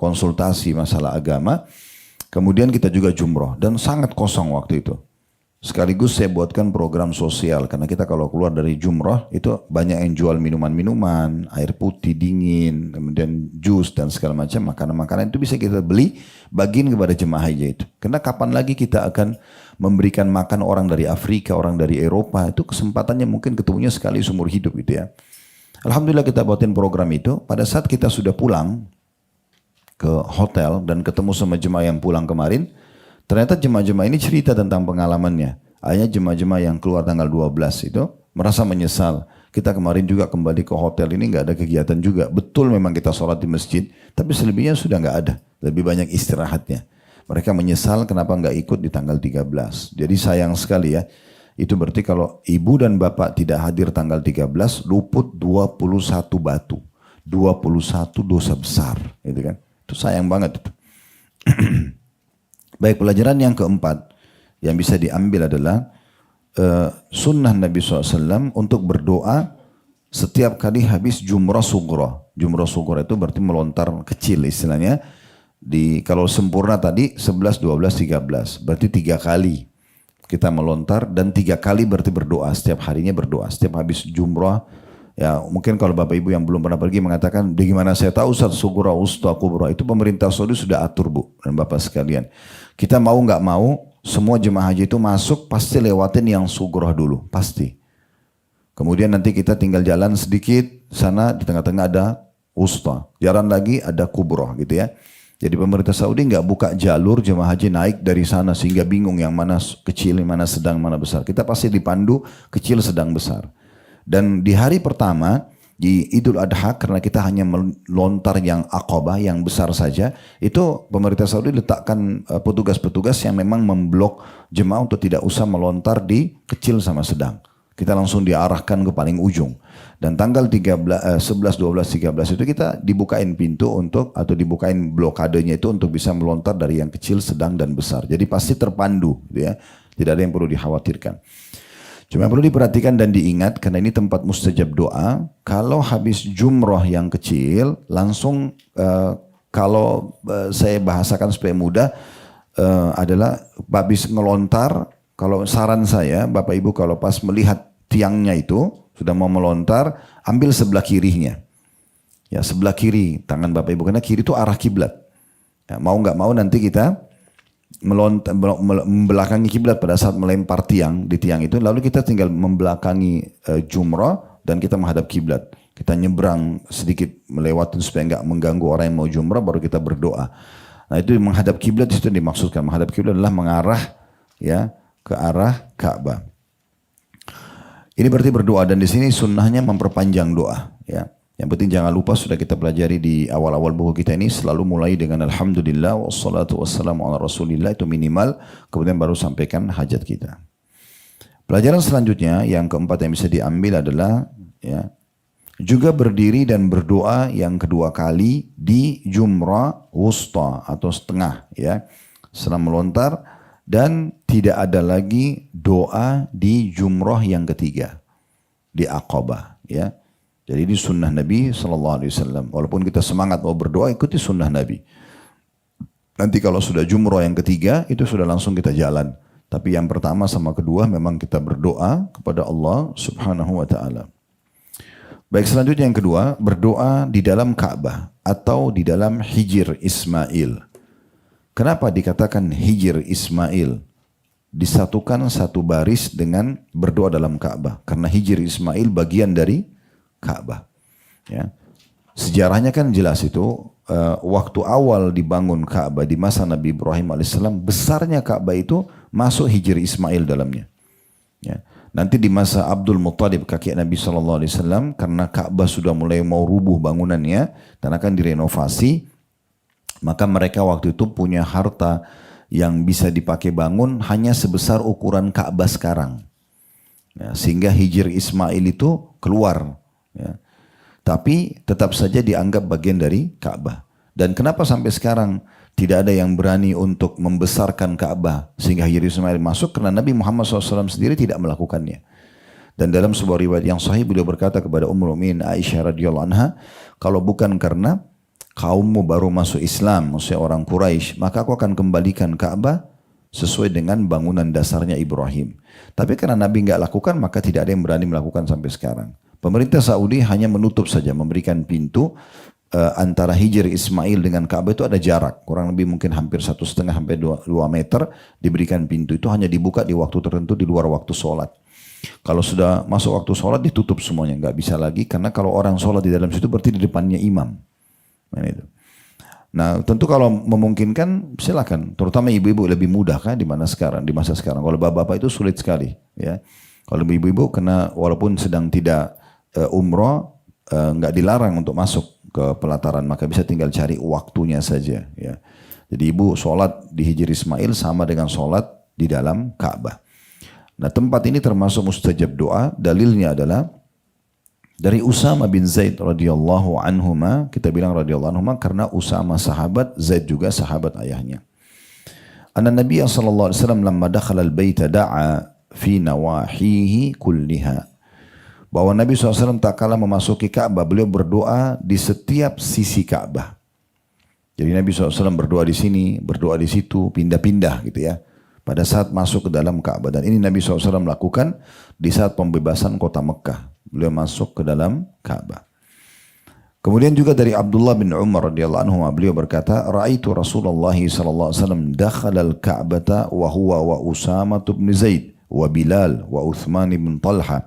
konsultasi masalah agama. Kemudian kita juga jumroh dan sangat kosong waktu itu. Sekaligus saya buatkan program sosial karena kita kalau keluar dari jumroh itu banyak yang jual minuman-minuman, air putih dingin, kemudian jus dan segala macam makanan-makanan itu bisa kita beli bagiin kepada jemaah haji itu. Karena kapan lagi kita akan memberikan makan orang dari Afrika, orang dari Eropa, itu kesempatannya mungkin ketemunya sekali seumur hidup gitu ya. Alhamdulillah kita buatin program itu. Pada saat kita sudah pulang ke hotel dan ketemu sama jemaah yang pulang kemarin, ternyata jemaah-jemaah ini cerita tentang pengalamannya. Akhirnya jemaah-jemaah yang keluar tanggal 12 itu merasa menyesal. Kita kemarin juga kembali ke hotel ini nggak ada kegiatan juga. Betul memang kita sholat di masjid, tapi selebihnya sudah nggak ada. Lebih banyak istirahatnya. Mereka menyesal kenapa nggak ikut di tanggal 13. Jadi sayang sekali ya. Itu berarti kalau ibu dan bapak tidak hadir tanggal 13, luput 21 batu. 21 dosa besar. Gitu kan. Itu sayang banget itu. Baik, pelajaran yang keempat yang bisa diambil adalah sunnah Nabi SAW untuk berdoa setiap kali habis jumrah sughra. Jumrah sughra itu berarti melontar kecil istilahnya. Kalau sempurna tadi 11, 12, 13. Berarti 3 kali kita melontar dan 3 kali berarti berdoa. Setiap harinya berdoa. Setiap habis jumrah. Ya mungkin kalau Bapak Ibu yang belum pernah pergi mengatakan, bagaimana saya tahu Ustaz sughra, wusta, kubra. Itu pemerintah Saudi sudah atur Bu dan Bapak sekalian. Kita mau nggak mau, semua jemaah haji itu masuk pasti lewatin yang sughra dulu. Pasti. Kemudian nanti kita tinggal jalan sedikit. Sana di tengah-tengah ada wusta. Jalan lagi ada kubra gitu ya. Jadi pemerintah Saudi nggak buka jalur jemaah haji naik dari sana sehingga bingung yang mana kecil, yang mana sedang, mana besar. Kita pasti dipandu kecil, sedang, besar. Dan di hari pertama di Idul Adha karena kita hanya melontar yang Aqabah, yang besar saja, itu pemerintah Saudi letakkan petugas-petugas yang memang memblok jemaah untuk tidak usah melontar di kecil sama sedang. Kita langsung diarahkan ke paling ujung. Dan tanggal 11, 12, 13 itu kita dibukain pintu untuk, atau dibukain blokadenya itu untuk bisa melontar dari yang kecil, sedang, dan besar. Jadi pasti terpandu, gitu ya. Tidak ada yang perlu dikhawatirkan. Cuma yang perlu diperhatikan dan diingat, karena ini tempat mustajab doa, kalau habis jumroh yang kecil, langsung kalau saya bahasakan supaya mudah, adalah habis ngelontar, kalau saran saya, Bapak Ibu kalau pas melihat tiangnya itu, sudah mau melontar, ambil sebelah kirinya. Ya sebelah kiri tangan Bapak Ibu, karena kiri itu arah kiblat. Ya, mau nggak mau nanti kita membelakangi kiblat pada saat melempar tiang di tiang itu, lalu kita tinggal membelakangi jumrah dan kita menghadap kiblat. Kita nyebrang sedikit melewati supaya nggak mengganggu orang yang mau jumrah, baru kita berdoa. Nah itu menghadap kiblat itu dimaksudkan. Menghadap kiblat adalah mengarah ya ke arah Ka'bah. Ini berarti berdoa dan di sini sunnahnya memperpanjang doa. Ya. Yang penting jangan lupa sudah kita pelajari di awal-awal buku kita ini selalu mulai dengan alhamdulillah wassalatu wassalamu ala rasulillah itu minimal, kemudian baru sampaikan hajat kita. Pelajaran selanjutnya yang keempat yang bisa diambil adalah ya, juga berdiri dan berdoa yang kedua kali di jumrah wusta atau setengah ya setelah melontar. Dan tidak ada lagi doa di jumrah yang ketiga. Di Aqabah. Ya. Jadi ini sunnah Nabi SAW. Walaupun kita semangat mau berdoa, ikuti sunnah Nabi. Nanti kalau sudah jumrah yang ketiga, itu sudah langsung kita jalan. Tapi yang pertama sama kedua memang kita berdoa kepada Allah Subhanahu wa ta'ala. Baik, selanjutnya yang kedua, berdoa di dalam Ka'bah atau di dalam Hijr Ismail. Kenapa dikatakan Hijr Ismail? Disatukan satu baris dengan berdoa dalam Ka'bah. Karena Hijr Ismail bagian dari Ka'bah. Ya. Sejarahnya kan jelas itu, waktu awal dibangun Ka'bah di masa Nabi Ibrahim alaihissalam, besarnya Ka'bah itu masuk Hijr Ismail dalamnya. Ya. Nanti di masa Abdul Muttalib kakek Nabi SAW, karena Ka'bah sudah mulai mau rubuh bangunannya dan akan direnovasi, maka mereka waktu itu punya harta yang bisa dipakai bangun hanya sebesar ukuran Ka'bah sekarang. Ya, sehingga Hijr Ismail itu keluar. Ya. Tapi tetap saja dianggap bagian dari Ka'bah. Dan kenapa sampai sekarang tidak ada yang berani untuk membesarkan Ka'bah sehingga Hijr Ismail masuk? Karena Nabi Muhammad SAW sendiri tidak melakukannya. Dan dalam sebuah riwayat yang sahih beliau berkata kepada Ummul Mukminin Aisyah radhiyallahu anha, kalau bukan karena kaummu baru masuk Islam, maksudnya orang Quraisy, maka aku akan kembalikan Ka'bah sesuai dengan bangunan dasarnya Ibrahim. Tapi karena Nabi nggak lakukan, maka tidak ada yang berani melakukan sampai sekarang. Pemerintah Saudi hanya menutup saja, memberikan pintu antara Hijr Ismail dengan Ka'bah itu ada jarak, kurang lebih mungkin hampir 1,5 sampai 2 meter, diberikan pintu itu hanya dibuka di waktu tertentu di luar waktu sholat. Kalau sudah masuk waktu sholat ditutup semuanya, nggak bisa lagi, karena kalau orang sholat di dalam situ berarti di depannya imam. Nah, tentu kalau memungkinkan silakan, terutama ibu-ibu lebih mudah kan di masa sekarang. Kalau bapak-bapak itu sulit sekali, ya. Kalau ibu-ibu kena walaupun sedang tidak umroh, nggak dilarang untuk masuk ke pelataran, maka bisa tinggal cari waktunya saja, ya. Jadi ibu sholat di Hijr Ismail sama dengan sholat di dalam Ka'bah. Nah, tempat ini termasuk mustajab doa. Dalilnya adalah dari Usama bin Zaid radhiyallahu anhuma, kita bilang radhiyallahu anhuma karena Usama sahabat, Zaid juga sahabat ayahnya. Anna Nabiya sallallahu alaihi wasallam lamma dakhala al-baita da'a fi nawahihi kulliha. Bahwa Nabi SAW tak kala memasuki Ka'bah, beliau berdoa di setiap sisi Ka'bah. Jadi Nabi SAW berdoa di sini, berdoa di situ, pindah-pindah gitu ya. Pada saat masuk ke dalam Ka'bah. Dan ini Nabi SAW lakukan di saat pembebasan kota Mekah. Beliau masuk ke dalam Ka'bah. Kemudian juga dari Abdullah bin Umar radhiyallahu anhu, beliau berkata, "Ra'aitu Rasulullah sallallahu alaihi wasallam dakhala al-Ka'bata wa huwa wa Usama bin Zaid wa Bilal wa Uthman bin Talha.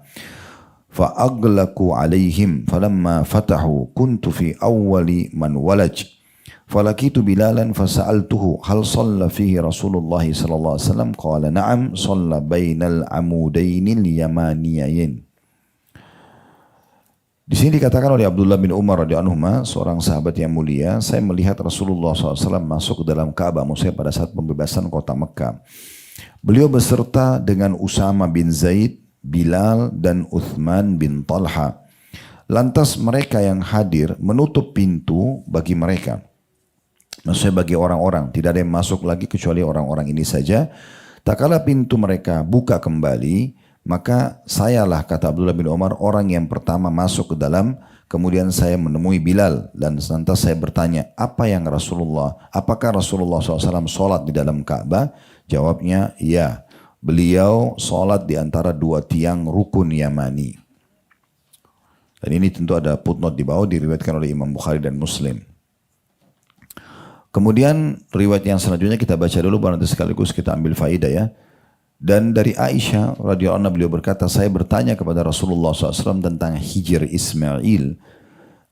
Fa'aglaku alaihim falamma fatahu kuntu fi awwali man walaj. Falakitu Bilalan fasa'altuhu hal salla fihi Rasulullah sallallahu alaihi wasallam qala na'am salla bainal amudainil yamaniyain." Di sini dikatakan oleh Abdullah bin Umar radhiyallahu anhu, seorang sahabat yang mulia, saya melihat Rasulullah SAW masuk ke dalam Ka'bah, maksudnya pada saat pembebasan kota Mekah. Beliau beserta dengan Usama bin Zaid, Bilal dan Uthman bin Talha. Lantas mereka yang hadir menutup pintu bagi mereka. Maksudnya bagi orang-orang, tidak ada yang masuk lagi kecuali orang-orang ini saja. Tak kala pintu mereka buka kembali, maka sayalah, kata Abdullah bin Umar, orang yang pertama masuk ke dalam. Kemudian saya menemui Bilal dan lantas saya bertanya, apakah Rasulullah SAW sholat di dalam Ka'bah? Jawabnya, ya. Beliau sholat di antara dua tiang rukun Yamani. Dan ini tentu ada footnote di bawah, diriwayatkan oleh Imam Bukhari dan Muslim. Kemudian riwayat yang selanjutnya kita baca dulu, baru nanti sekaligus kita ambil faidah ya. Dan dari Aisyah radhiyallahu anha beliau berkata, saya bertanya kepada Rasulullah SAW tentang Hijr Ismail.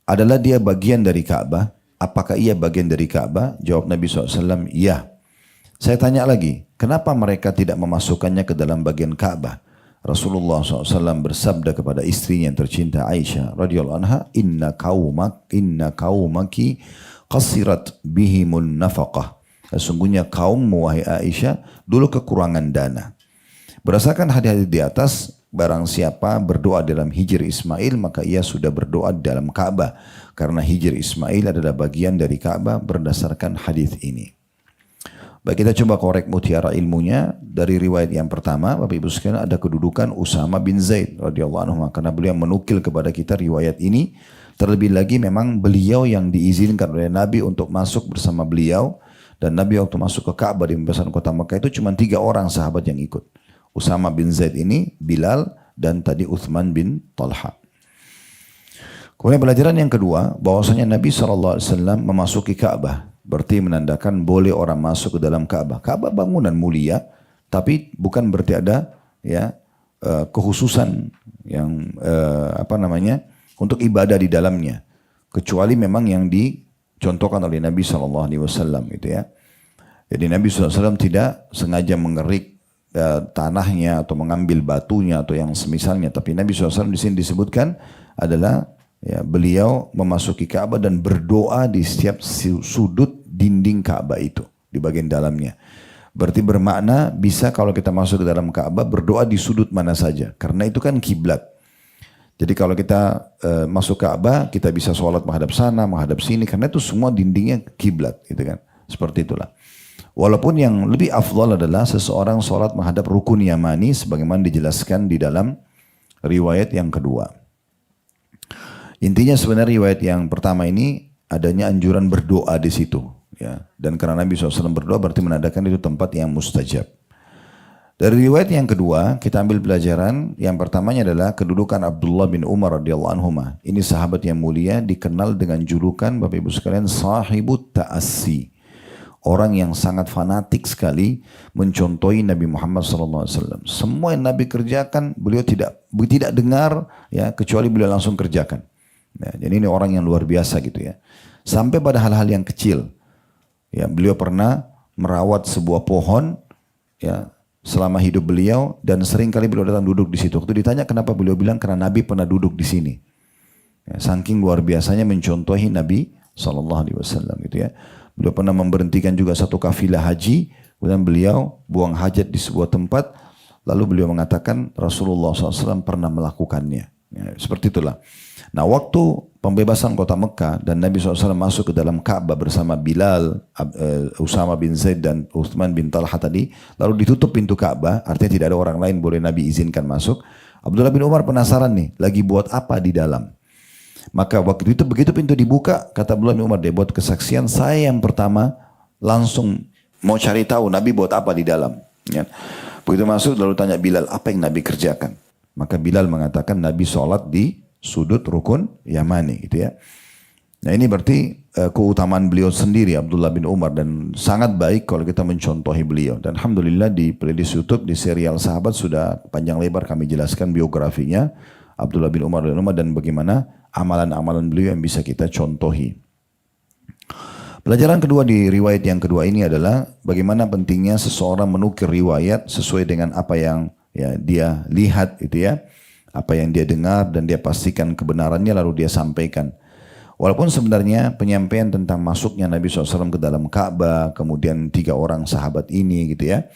Adalah dia bagian dari Ka'bah? Apakah ia bagian dari Ka'bah? Jawab Nabi SAW, ya. Saya tanya lagi, kenapa mereka tidak memasukkannya ke dalam bagian Ka'bah? Rasulullah SAW bersabda kepada istrinya yang tercinta Aisyah radhiyallahu anha, inna qaumaki qasirat bihimun nafaqah. Sesungguhnya kaummu wahai Aisyah dulu kekurangan dana. Berdasarkan hadis di atas, barang siapa berdoa dalam Hijr Ismail maka ia sudah berdoa di dalam Ka'bah, karena Hijr Ismail adalah bagian dari Ka'bah berdasarkan hadis ini. Baik, kita coba korek mutiara ilmunya. Dari riwayat yang pertama, Bapak Ibu sekalian, ada kedudukan Usama bin Zaid radhiyallahu anhu, karena beliau menukil kepada kita riwayat ini. Terlebih lagi memang beliau yang diizinkan oleh Nabi untuk masuk bersama beliau, dan Nabi waktu masuk ke Ka'bah di pembebasan kota Mekah itu cuma 3 orang sahabat yang ikut. Usama bin Zaid ini, Bilal, dan tadi Uthman bin Talha. Kemudian pelajaran yang kedua, bahwasanya Nabi SAW memasuki Ka'bah. Berarti menandakan boleh orang masuk ke dalam Ka'bah. Ka'bah bangunan mulia, tapi bukan berarti ada ya kekhususan yang untuk ibadah di dalamnya. Kecuali memang yang dicontohkan oleh Nabi SAW gitu ya. Jadi Nabi SAW tidak sengaja mengerik tanahnya atau mengambil batunya atau yang semisalnya. Tapi Nabi SAW di sini disebutkan adalah ya, beliau memasuki Ka'bah dan berdoa di setiap sudut dinding Ka'bah itu di bagian dalamnya. Berarti bermakna bisa kalau kita masuk ke dalam Ka'bah berdoa di sudut mana saja. Karena itu kan kiblat. Jadi kalau kita masuk Ka'bah kita bisa sholat menghadap sana, menghadap sini. Karena itu semua dindingnya kiblat gitu kan. Seperti itulah. Walaupun yang lebih afdal adalah seseorang sholat menghadap rukun yamani sebagaimana dijelaskan di dalam riwayat yang kedua. Intinya sebenarnya riwayat yang pertama ini adanya anjuran berdoa di situ. Ya. Dan karena Nabi SAW berdoa berarti menandakan itu tempat yang mustajab. Dari riwayat yang kedua kita ambil pelajaran. Yang pertamanya adalah kedudukan Abdullah bin Umar radhiyallahu anhu. Ini sahabat yang mulia dikenal dengan julukan Bapak Ibu sekalian sahibut ta'assi. Orang yang sangat fanatik sekali mencontohi Nabi Muhammad SAW. Semua yang Nabi kerjakan beliau tidak dengar ya kecuali beliau langsung kerjakan. Ya, jadi ini orang yang luar biasa gitu ya. Sampai pada hal-hal yang kecil. Ya, beliau pernah merawat sebuah pohon ya selama hidup beliau dan sering kali beliau datang duduk di situ. Waktu ditanya kenapa beliau bilang karena Nabi pernah duduk di sini. Ya, saking luar biasanya mencontohi Nabi SAW gitu ya. Beliau pernah memberhentikan juga satu kafilah haji, kemudian beliau buang hajat di sebuah tempat, lalu beliau mengatakan Rasulullah SAW pernah melakukannya. Ya, seperti itulah. Nah waktu pembebasan kota Mekah dan Nabi SAW masuk ke dalam Ka'bah bersama Bilal, Usama bin Zaid dan Uthman bin Talha tadi, lalu ditutup pintu Ka'bah, artinya tidak ada orang lain boleh Nabi izinkan masuk. Abdullah bin Umar penasaran nih, lagi buat apa di dalam? Maka waktu itu begitu pintu dibuka, kata Abdullah bin Umar, dia buat kesaksian, saya yang pertama langsung mau cari tahu Nabi buat apa di dalam. Ya. Begitu masuk lalu tanya Bilal, apa yang Nabi kerjakan? Maka Bilal mengatakan Nabi sholat di sudut rukun Yamani gitu ya. Nah ini berarti keutamaan beliau sendiri Abdullah bin Umar dan sangat baik kalau kita mencontohi beliau. Dan Alhamdulillah di playlist YouTube di serial Sahabat sudah panjang lebar kami jelaskan biografinya Abdullah bin Umar dan bagaimana amalan-amalan beliau yang bisa kita contohi. Pelajaran kedua di riwayat yang kedua ini adalah bagaimana pentingnya seseorang menukir riwayat sesuai dengan apa yang ya, dia lihat itu ya, apa yang dia dengar dan dia pastikan kebenarannya lalu dia sampaikan. Walaupun sebenarnya penyampaian tentang masuknya Nabi SAW ke dalam Ka'bah, kemudian 3 orang sahabat ini gitu ya,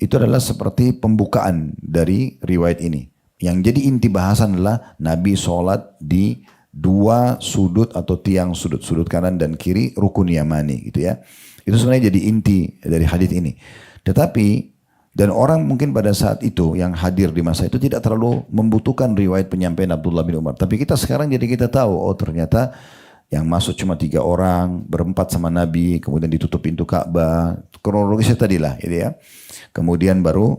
itu adalah seperti pembukaan dari riwayat ini. Yang jadi inti bahasan adalah Nabi sholat di 2 sudut atau tiang sudut kanan dan kiri rukun Yamani gitu ya. Itu sebenarnya jadi inti dari hadis ini. Tetapi dan orang mungkin pada saat itu yang hadir di masa itu tidak terlalu membutuhkan riwayat penyampaian Abdullah bin Umar. Tapi kita sekarang jadi kita tahu, oh ternyata yang masuk cuma 3 orang, berempat sama Nabi, kemudian ditutup pintu Ka'bah. Kronologisnya tadilah gitu ya. Kemudian baru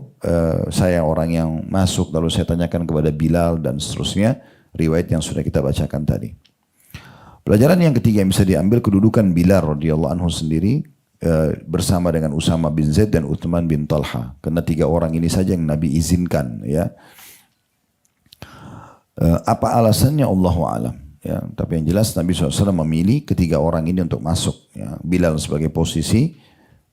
saya orang yang masuk, lalu saya tanyakan kepada Bilal dan seterusnya, riwayat yang sudah kita bacakan tadi. Pelajaran yang ketiga yang bisa diambil kedudukan Bilal radhiyallahu anhu sendiri bersama dengan Usama bin Zaid dan Uthman bin Talha. Karena 3 orang ini saja yang Nabi izinkan ya. Apa alasannya Allahu a'lam. Ya, tapi yang jelas Nabi SAW memilih ketiga orang ini untuk masuk. Ya. Bilal sebagai posisi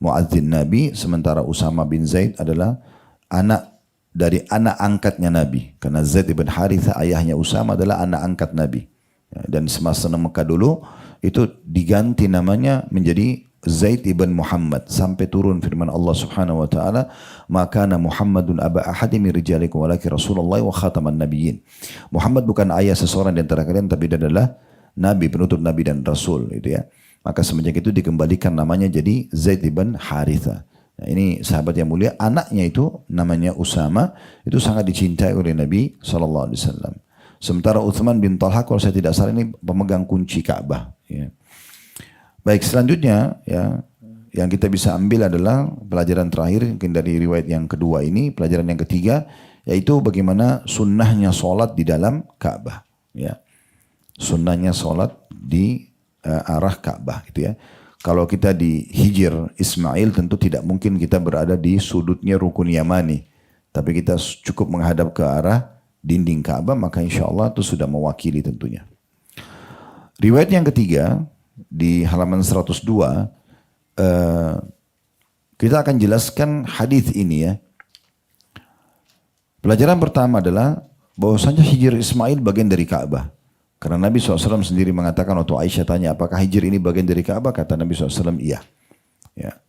muadzin Nabi, sementara Usama bin Zaid adalah anak dari anak angkatnya Nabi. Karena Zaid ibn Haritha ayahnya Usama adalah anak angkat Nabi. Ya, dan semasa Mekah dulu itu diganti namanya menjadi Zaid ibn Muhammad sampai turun firman Allah Subhanahu wa taala, "Maka Muhammadun aba ahadin min rijalikum walakin Rasulullah wa khataman nabiyyin." Muhammad bukan ayah seseorang di antara kalian tapi dia adalah nabi, penutup nabi dan rasul gitu ya. Maka semenjak itu dikembalikan namanya jadi Zaid ibn Haritha. Nah, ini sahabat yang mulia, anaknya itu namanya Usama, itu sangat dicintai oleh Nabi sallallahu alaihi wasallam. Sementara Uthman bin Talha kalau saya tidak salah ini pemegang kunci Ka'bah ya. Baik, selanjutnya ya yang kita bisa ambil adalah pelajaran terakhir mungkin dari riwayat yang kedua ini, pelajaran yang ketiga yaitu bagaimana sunnahnya sholat di dalam Ka'bah ya. Sunnahnya sholat di arah Ka'bah gitu ya. Kalau kita di Hijr Ismail tentu tidak mungkin kita berada di sudutnya Rukun Yamani. Tapi kita cukup menghadap ke arah dinding Ka'bah, maka insya Allah itu sudah mewakili tentunya. Riwayat yang ketiga di halaman 102, kita akan jelaskan hadis ini ya. Pelajaran pertama adalah bahwasanya Hijr Ismail bagian dari Ka'bah. Karena Nabi SAW sendiri mengatakan waktu Aisyah tanya apakah Hijr ini bagian dari Ka'bah, kata Nabi SAW iya. Ya.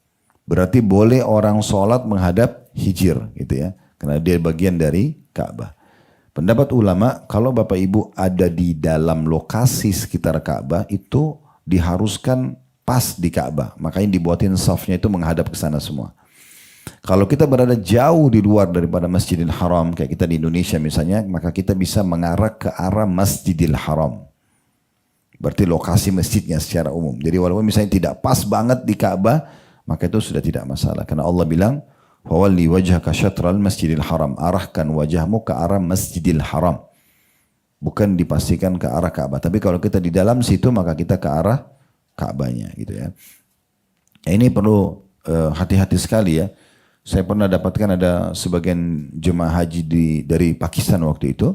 Berarti boleh orang sholat menghadap Hijr gitu ya. Karena dia bagian dari Ka'bah. Pendapat ulama kalau Bapak Ibu ada di dalam lokasi sekitar Ka'bah itu diharuskan pas di Ka'bah. Makanya dibuatin safnya itu menghadap ke sana semua. Kalau kita berada jauh di luar daripada Masjidil Haram, kayak kita di Indonesia misalnya, maka kita bisa mengarah ke arah Masjidil Haram. Berarti lokasi masjidnya secara umum. Jadi walaupun misalnya tidak pas banget di Ka'bah, maka itu sudah tidak masalah. Karena Allah bilang, "Fawalli wajhaka syatral Masjidil Haram." Arahkan wajahmu ke arah Masjidil Haram. Bukan dipastikan ke arah Ka'bah. Tapi kalau kita di dalam situ, maka kita ke arah Ka'bahnya gitu ya. Ini perlu hati-hati sekali ya. Saya pernah dapatkan ada sebagian jemaah haji dari Pakistan waktu itu.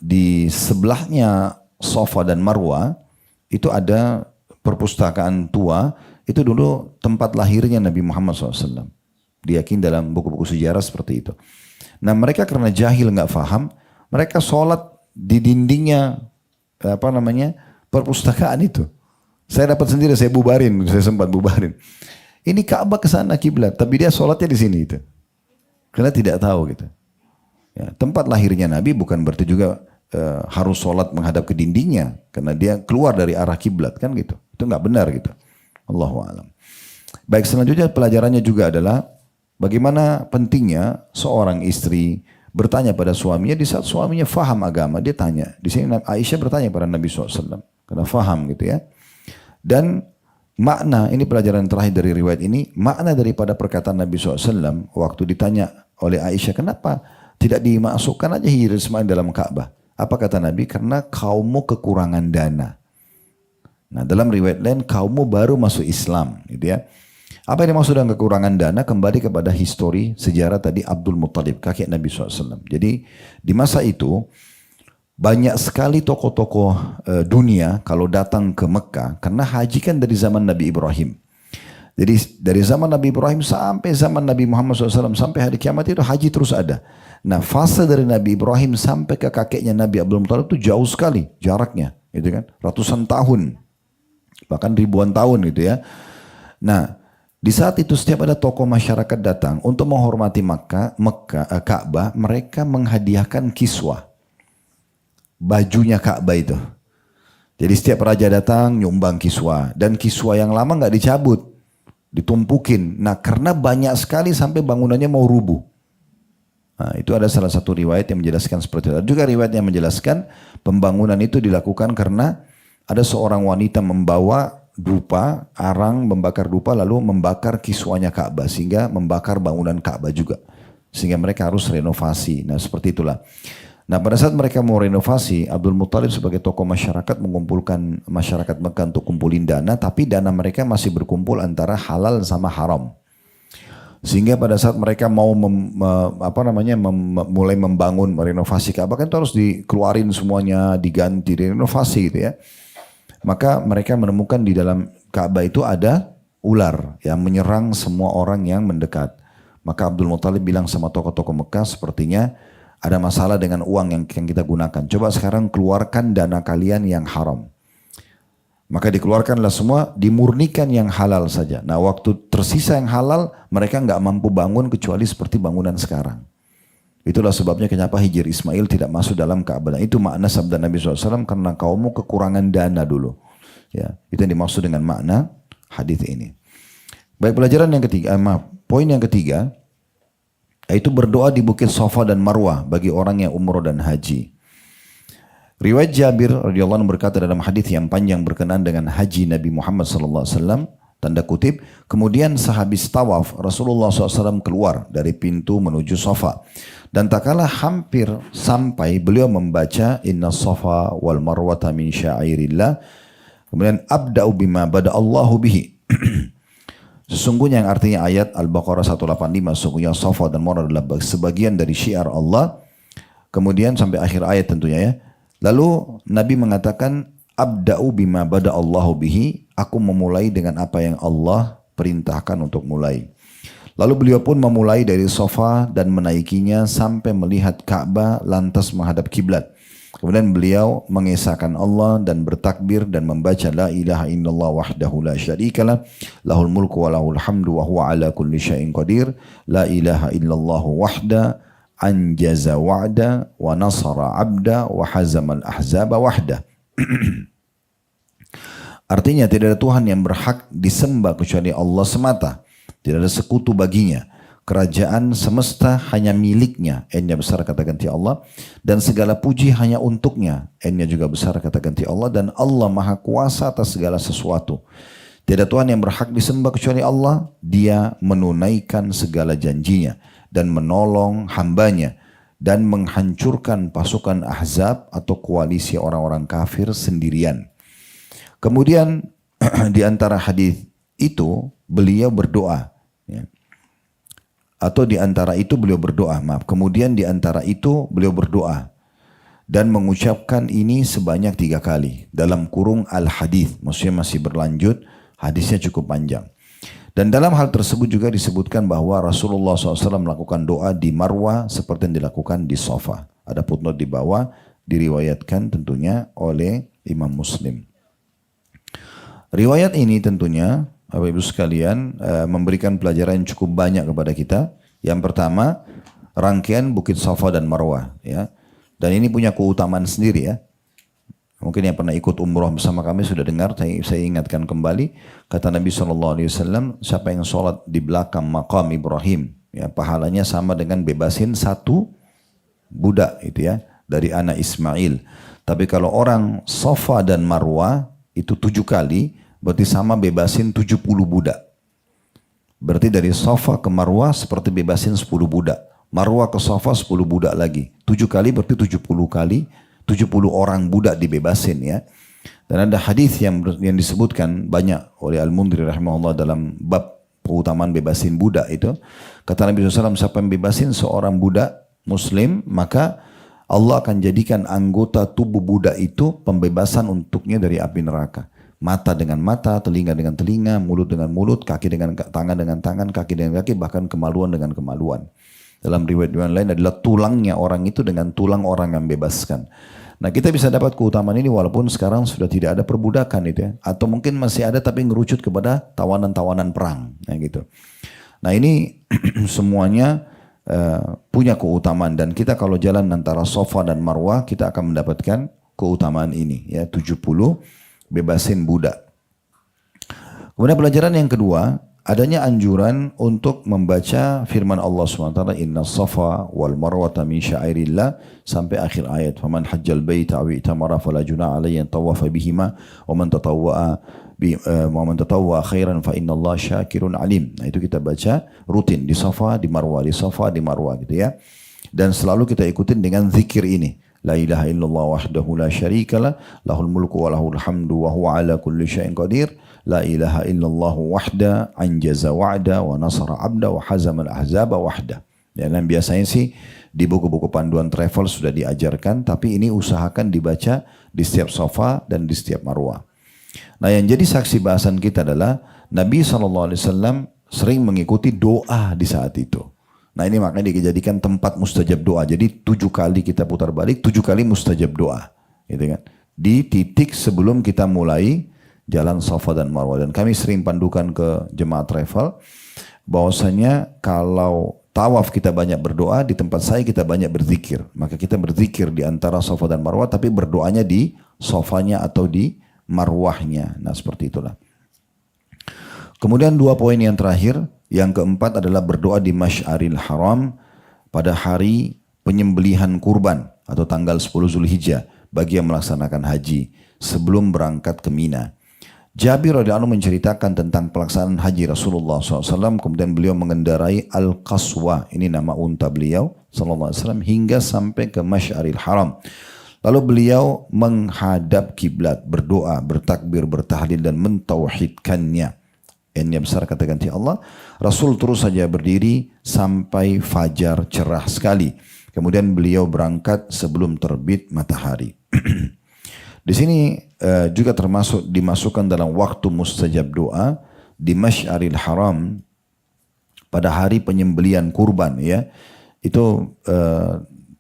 Di sebelahnya Safa dan Marwa itu ada perpustakaan tua. Itu dulu tempat lahirnya Nabi Muhammad SAW. Diyakini dalam buku-buku sejarah seperti itu. Nah mereka karena jahil nggak faham, mereka sholat di dindingnya perpustakaan itu. Saya dapat sendiri, saya sempat bubarin. Ini Ka'bah ke sana kiblat, tapi dia sholatnya di sini itu. Karena tidak tahu gitu. Ya, tempat lahirnya Nabi bukan berarti juga harus sholat menghadap ke dindingnya, karena dia keluar dari arah kiblat kan gitu. Itu nggak benar gitu. Allahu a'lam. Baik, selanjutnya pelajarannya juga adalah bagaimana pentingnya seorang istri bertanya pada suaminya di saat suaminya faham agama. Dia tanya. Di sini Aisyah bertanya pada Nabi SAW karena faham gitu ya. Dan makna, ini pelajaran terakhir dari riwayat ini, makna daripada perkataan Nabi SAW waktu ditanya oleh Aisyah, kenapa tidak dimasukkan aja Hijr Ismail dalam Ka'bah? Apa kata Nabi? Karena kaummu kekurangan dana. Nah dalam riwayat lain, kaummu baru masuk Islam gitu ya. Apa yang dimaksud dengan kekurangan dana? Kembali kepada histori sejarah tadi Abdul Muttalib, kakek Nabi SAW. Jadi di masa itu, banyak sekali tokoh-tokoh dunia kalau datang ke Mekah, karena haji kan dari zaman Nabi Ibrahim. Jadi dari zaman Nabi Ibrahim sampai zaman Nabi Muhammad SAW, sampai hari kiamat itu haji terus ada. Nah fase dari Nabi Ibrahim sampai ke kakeknya Nabi Abdul Muttalib itu jauh sekali jaraknya, gitu kan? Ratusan tahun, bahkan ribuan tahun gitu ya. Nah di saat itu setiap ada tokoh masyarakat datang untuk menghormati Ka'bah, mereka menghadiahkan kiswah. Bajunya Ka'bah itu. Jadi setiap raja datang nyumbang kiswah. Dan kiswah yang lama nggak dicabut. Ditumpukin. Nah karena banyak sekali sampai bangunannya mau rubuh. Nah, itu ada salah satu riwayat yang menjelaskan seperti itu. Ada juga riwayat yang menjelaskan pembangunan itu dilakukan karena ada seorang wanita membawa dupa, arang membakar dupa lalu membakar kiswahnya Ka'bah. Sehingga membakar bangunan Ka'bah juga. Sehingga mereka harus renovasi. Nah seperti itulah. Nah pada saat mereka mau renovasi, Abdul Muttalib sebagai tokoh masyarakat mengumpulkan masyarakat Mekah untuk kumpulin dana, tapi dana mereka masih berkumpul antara halal sama haram. Sehingga pada saat mereka mau mulai membangun, merenovasi Ka'bah kan itu harus dikeluarin semuanya, diganti, direnovasi gitu ya. Maka mereka menemukan di dalam Ka'bah itu ada ular yang menyerang semua orang yang mendekat. Maka Abdul Muttalib bilang sama tokoh-tokoh Mekah, sepertinya ada masalah dengan uang yang kita gunakan. Coba sekarang keluarkan dana kalian yang haram. Maka dikeluarkanlah semua, dimurnikan yang halal saja. Nah waktu tersisa yang halal, mereka nggak mampu bangun kecuali seperti bangunan sekarang. Itulah sebabnya kenapa Hijr Ismail tidak masuk dalam Ka'bah. Itu makna sabda Nabi SAW, karena kaummu kekurangan dana dulu. Ya, itu yang dimaksud dengan makna hadis ini. Baik, pelajaran yang ketiga, poin yang ketiga, yaitu berdoa di bukit Safa dan Marwah bagi orang yang umroh dan haji. Riwayat Jabir radhiyallahu anhu berkata dalam hadis yang panjang berkenaan dengan haji Nabi Muhammad sallallahu alaihi wasallam, tanda kutip. Kemudian sehabis tawaf, Rasulullah SAW keluar dari pintu menuju Safa. Dan tak kalah hampir sampai beliau membaca Inna Safa wal Marwata min syairillah. Kemudian abda'u bima bada Allahu bihi. Sesungguhnya yang artinya ayat Al-Baqarah 185, sesungguhnya Safa dan Marwah adalah sebagian dari syiar Allah. Kemudian sampai akhir ayat tentunya ya. Lalu Nabi mengatakan abda'u bima bada Allahu bihi, aku memulai dengan apa yang Allah perintahkan untuk mulai. Lalu beliau pun memulai dari Safa dan menaikinya sampai melihat Ka'bah lantas menghadap kiblat. Kemudian beliau mengesahkan Allah dan bertakbir dan membaca la ilaha illallah wahdahu la syarikalah lahul mulku wa lahul hamdu wa huwa ala kulli syai'in qadir la ilaha illallah wahda anjaza wa'da wa nasara abda wa hazamal ahzaba wahda. Artinya tidak ada Tuhan yang berhak disembah kecuali Allah semata. Tidak ada sekutu baginya. Kerajaan semesta hanya miliknya. N-nya besar kata ganti Allah. Dan segala puji hanya untuknya. N-nya juga besar kata ganti Allah. Dan Allah maha kuasa atas segala sesuatu. Tidak ada Tuhan yang berhak disembah kecuali Allah. Dia menunaikan segala janjinya. Dan menolong hambanya. Dan menghancurkan pasukan Ahzab atau koalisi orang-orang kafir sendirian. Kemudian di antara hadis itu beliau berdoa. Ya. Atau di antara itu beliau berdoa, maaf. Kemudian di antara itu beliau berdoa dan mengucapkan ini sebanyak 3 kali dalam kurung al-hadis, maksudnya masih berlanjut, hadisnya cukup panjang. Dan dalam hal tersebut juga disebutkan bahwa Rasulullah SAW melakukan doa di Marwah seperti yang dilakukan di Safa. Ada footnote di bawah, diriwayatkan tentunya oleh Imam Muslim. Riwayat ini tentunya Bapak Ibu sekalian memberikan pelajaran yang cukup banyak kepada kita. Yang pertama, rangkaian Bukit Safa dan Marwah, ya. Dan ini punya keutamaan sendiri ya. Mungkin yang pernah ikut umroh bersama kami sudah dengar, saya ingatkan kembali. Kata Nabi SAW, siapa yang sholat di belakang makam Ibrahim, ya, pahalanya sama dengan bebasin 1 budak itu ya, dari anak Ismail. Tapi kalau orang Safa dan Marwah itu 7 kali, berarti sama bebasin 70 budak. Berarti dari Safa ke Marwah seperti bebasin 10 budak. Marwah ke Safa 10 budak lagi. 7 kali berarti 70 kali. 70 orang budak dibebasin ya. Dan ada hadis yang disebutkan banyak oleh Al-Mundhir rahimahullah dalam bab keutamaan bebasin budak itu. Kata Nabi SAW, siapa yang bebasin seorang budak muslim, maka Allah akan jadikan anggota tubuh budak itu pembebasan untuknya dari api neraka. Mata dengan mata, telinga dengan telinga, mulut dengan mulut, kaki dengan tangan dengan tangan, kaki dengan kaki, bahkan kemaluan dengan kemaluan. Dalam riwayat lain adalah tulangnya orang itu dengan tulang orang yang bebaskan. Nah, kita bisa dapat keutamaan ini walaupun sekarang sudah tidak ada perbudakan itu ya. Atau mungkin masih ada tapi ngerucut kepada tawanan-tawanan perang. Nah, gitu. Nah, ini semuanya punya keutamaan. Dan kita kalau jalan antara Safa dan Marwah, kita akan mendapatkan keutamaan ini. Ya, 70 bebasin budak. Kemudian pelajaran yang kedua, adanya anjuran untuk membaca firman Allah SWT, Inna Safa wal Marwata min syairillah, sampai akhir ayat. Faman hajjal baita aw i'tamara fala junaha alayhi an tawafa bihima wa man tatawwa khairan fa innallaha syakirun alim. Nah, itu kita baca rutin di Safa, di Marwah, di Safa, di Marwah gitu ya. Dan selalu kita ikutin dengan zikir ini. La ilaha illallah wahdahu la syarikalah lahul mulku wa lahul hamdu wa huwa ala kulli syai'in qadir. La ilaha illallah wahda anjaza wa'da wa nasara abda wa hazamal ahzaba wahda. Ya, dan biasanya sih di buku-buku panduan travel sudah diajarkan, tapi ini usahakan dibaca di setiap Safa dan di setiap Marwah. Nah, yang jadi saksi bahasan kita adalah Nabi SAW sering mengikuti doa di saat itu. Nah, ini makanya dijadikan tempat mustajab doa. Jadi 7 kali kita putar balik, 7 kali mustajab doa. Gitu kan. Di titik sebelum kita mulai jalan Safa dan Marwah. Dan kami sering pandukan ke jemaah travel bahwasanya kalau tawaf kita banyak berdoa, di tempat saya kita banyak berzikir. Maka kita berzikir di antara Safa dan Marwah, tapi berdoanya di Safanya atau di Marwahnya. Nah, seperti itulah. Kemudian 2 poin yang terakhir, yang keempat adalah berdoa di Masy'aril Haram pada hari penyembelihan kurban atau tanggal 10 Zulhijjah bagi yang melaksanakan haji sebelum berangkat ke Mina. Jabir radhiyallahu anhu menceritakan tentang pelaksanaan haji Rasulullah SAW. Kemudian beliau mengendarai Al-Qaswa, ini nama unta beliau SAW, hingga sampai ke Masy'aril Haram. Lalu beliau menghadap kiblat, berdoa, bertakbir, bertahlil dan mentauhidkannya. Yang besar kata ganti Allah. Rasul terus saja berdiri sampai fajar cerah sekali. Kemudian beliau berangkat sebelum terbit matahari. Di sini juga termasuk dimasukkan dalam waktu mustajab doa di Masy'aril Haram pada hari penyembelian kurban ya. Itu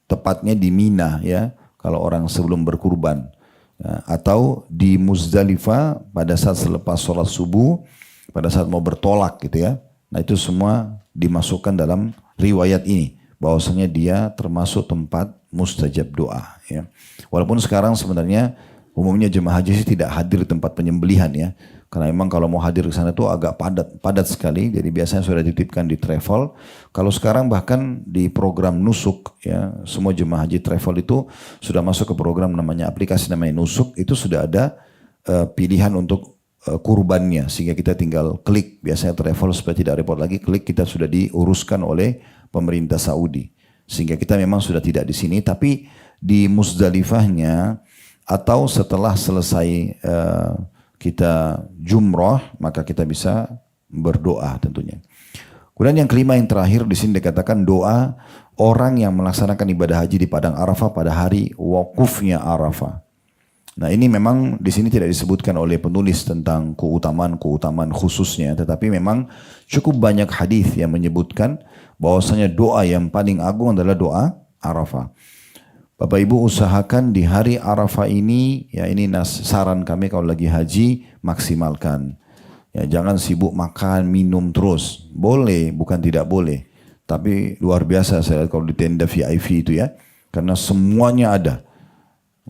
tepatnya di Mina ya, kalau orang sebelum berkurban. Ya, atau di Muzdalifah pada saat selepas sholat subuh, pada saat mau bertolak gitu ya. Nah itu semua dimasukkan dalam riwayat ini, bahwasanya dia termasuk tempat mustajab doa ya. Walaupun sekarang sebenarnya umumnya jemaah haji tidak hadir di tempat penyembelihan ya. Karena memang kalau mau hadir ke sana itu agak padat sekali. Jadi biasanya sudah dititipkan di travel. Kalau sekarang bahkan di program nusuk ya, semua jemaah haji travel itu sudah masuk ke program namanya, aplikasi namanya nusuk. Itu sudah ada pilihan untuk kurbannya, sehingga kita tinggal klik. Biasanya travel supaya tidak repot lagi, klik, kita sudah diuruskan oleh pemerintah Saudi. Sehingga kita memang sudah tidak di sini, tapi di Muzdalifahnya atau setelah selesai kita jumrah, maka kita bisa berdoa tentunya. Kemudian yang kelima, yang terakhir di sini dikatakan doa orang yang melaksanakan ibadah haji di padang Arafah pada hari wukufnya Arafah. Nah ini memang di sini tidak disebutkan oleh penulis tentang keutamaan khususnya, tetapi memang cukup banyak hadis yang menyebutkan bahwasanya doa yang paling agung adalah doa Arafah. Bapak Ibu usahakan di hari Arafah ini, ya ini saran kami kalau lagi haji, maksimalkan. Ya jangan sibuk makan, minum terus. Boleh, bukan tidak boleh. Tapi luar biasa saya lihat kalau di tenda VIP itu ya. Karena semuanya ada.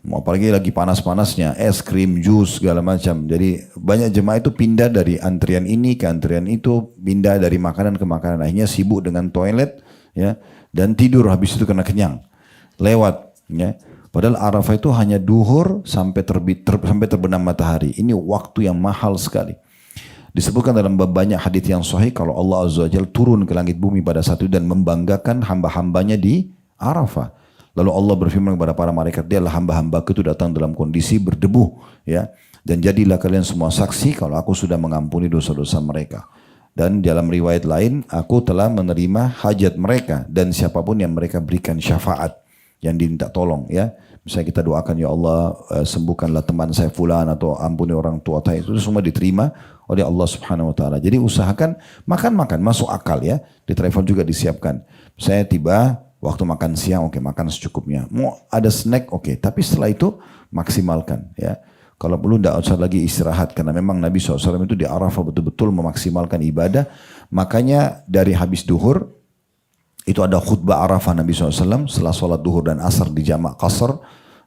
Apalagi lagi panas-panasnya, es krim, jus, segala macam. Jadi banyak jemaah itu pindah dari antrian ini ke antrian itu, pindah dari makanan ke makanan. Akhirnya sibuk dengan toilet ya, dan tidur habis itu kena kenyang. Lewat. Ya. Padahal Arafah itu hanya duhur sampai sampai terbenam matahari. Ini waktu yang mahal sekali. Disebutkan dalam banyak hadis yang sahih kalau Allah Azza wa Jalla turun ke langit bumi pada saat itu dan membanggakan hamba-hambanya di Arafah. Lalu Allah berfirman kepada para malaikat, dialah hamba-hambaku itu datang dalam kondisi berdebu, ya. Dan jadilah kalian semua saksi kalau aku sudah mengampuni dosa-dosa mereka. Dan dalam riwayat lain, aku telah menerima hajat mereka dan siapapun yang mereka berikan syafaat, yang diminta tolong ya. Misalnya kita doakan, ya Allah sembuhkanlah teman saya fulan atau ampuni orang tua saya, itu semua diterima oleh Allah Subhanahu wa taala. Jadi usahakan makan masuk akal ya. Di travel juga disiapkan. Saya tiba waktu makan siang, oke, makan secukupnya. Mau ada snack, oke, tapi setelah itu maksimalkan ya. Kalau perlu tidak usah lagi istirahat, karena memang Nabi SAW itu di Arafah betul-betul memaksimalkan ibadah. Makanya dari habis duhur itu ada khutbah Arafah Nabi SAW setelah sholat duhur dan asar di jamak qasar,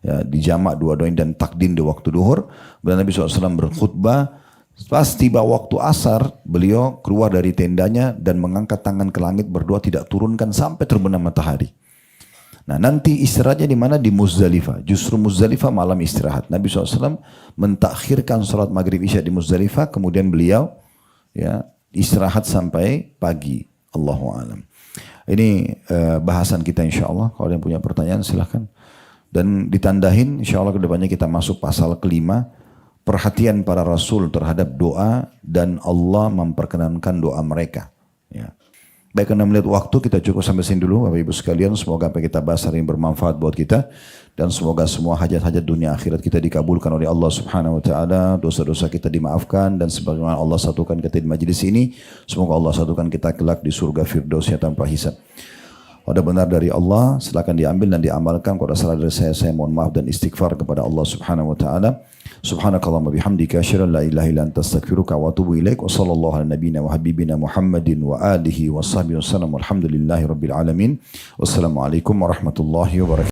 ya, di jamak dua-duanya dan takdim di waktu duhur. Dan Nabi SAW berkhutbah, pas tiba waktu asar beliau keluar dari tendanya dan mengangkat tangan ke langit berdoa tidak turunkan sampai terbenam matahari. Nah nanti istirahatnya di mana? Di Muzdalifah. Justru Muzdalifah malam istirahat. Nabi SAW mentakhirkan sholat maghrib isya di Muzdalifah, kemudian beliau ya istirahat sampai pagi. Allahu a'lam. Ini bahasan kita insya Allah. Kalau yang punya pertanyaan silahkan. Dan ditandahin insya Allah kedepannya kita masuk pasal kelima. Perhatian para Rasul terhadap doa dan Allah memperkenankan doa mereka. Ya. Baik, karena melihat waktu kita cukup sampai sini dulu Bapak Ibu sekalian. Semoga apa yang kita bahas hari ini bermanfaat buat kita. Dan semoga semua hajat-hajat dunia akhirat kita dikabulkan oleh Allah Subhanahu wa taala, dosa-dosa kita dimaafkan, dan sebagaimana Allah satukan kita di majelis ini, semoga Allah satukan kita kelak di surga Firdausnya tanpa hisab. Ada benar dari Allah, silakan diambil dan diamalkan. Kalau ada salah dari saya mohon maaf dan istighfar kepada Allah Subhanahu wa taala. Subhanakallahumma bihamdika asyhadu an la ilaha illa anta astaghfiruka wa atubu ilaik. Wa sallallahu ala nabiyyina wa habibina Muhammadin wa alihi wa sahbihi wasallam. Walhamdulillahirabbil alamin. Wassalamualaikum warahmatullahi wabarakatuh.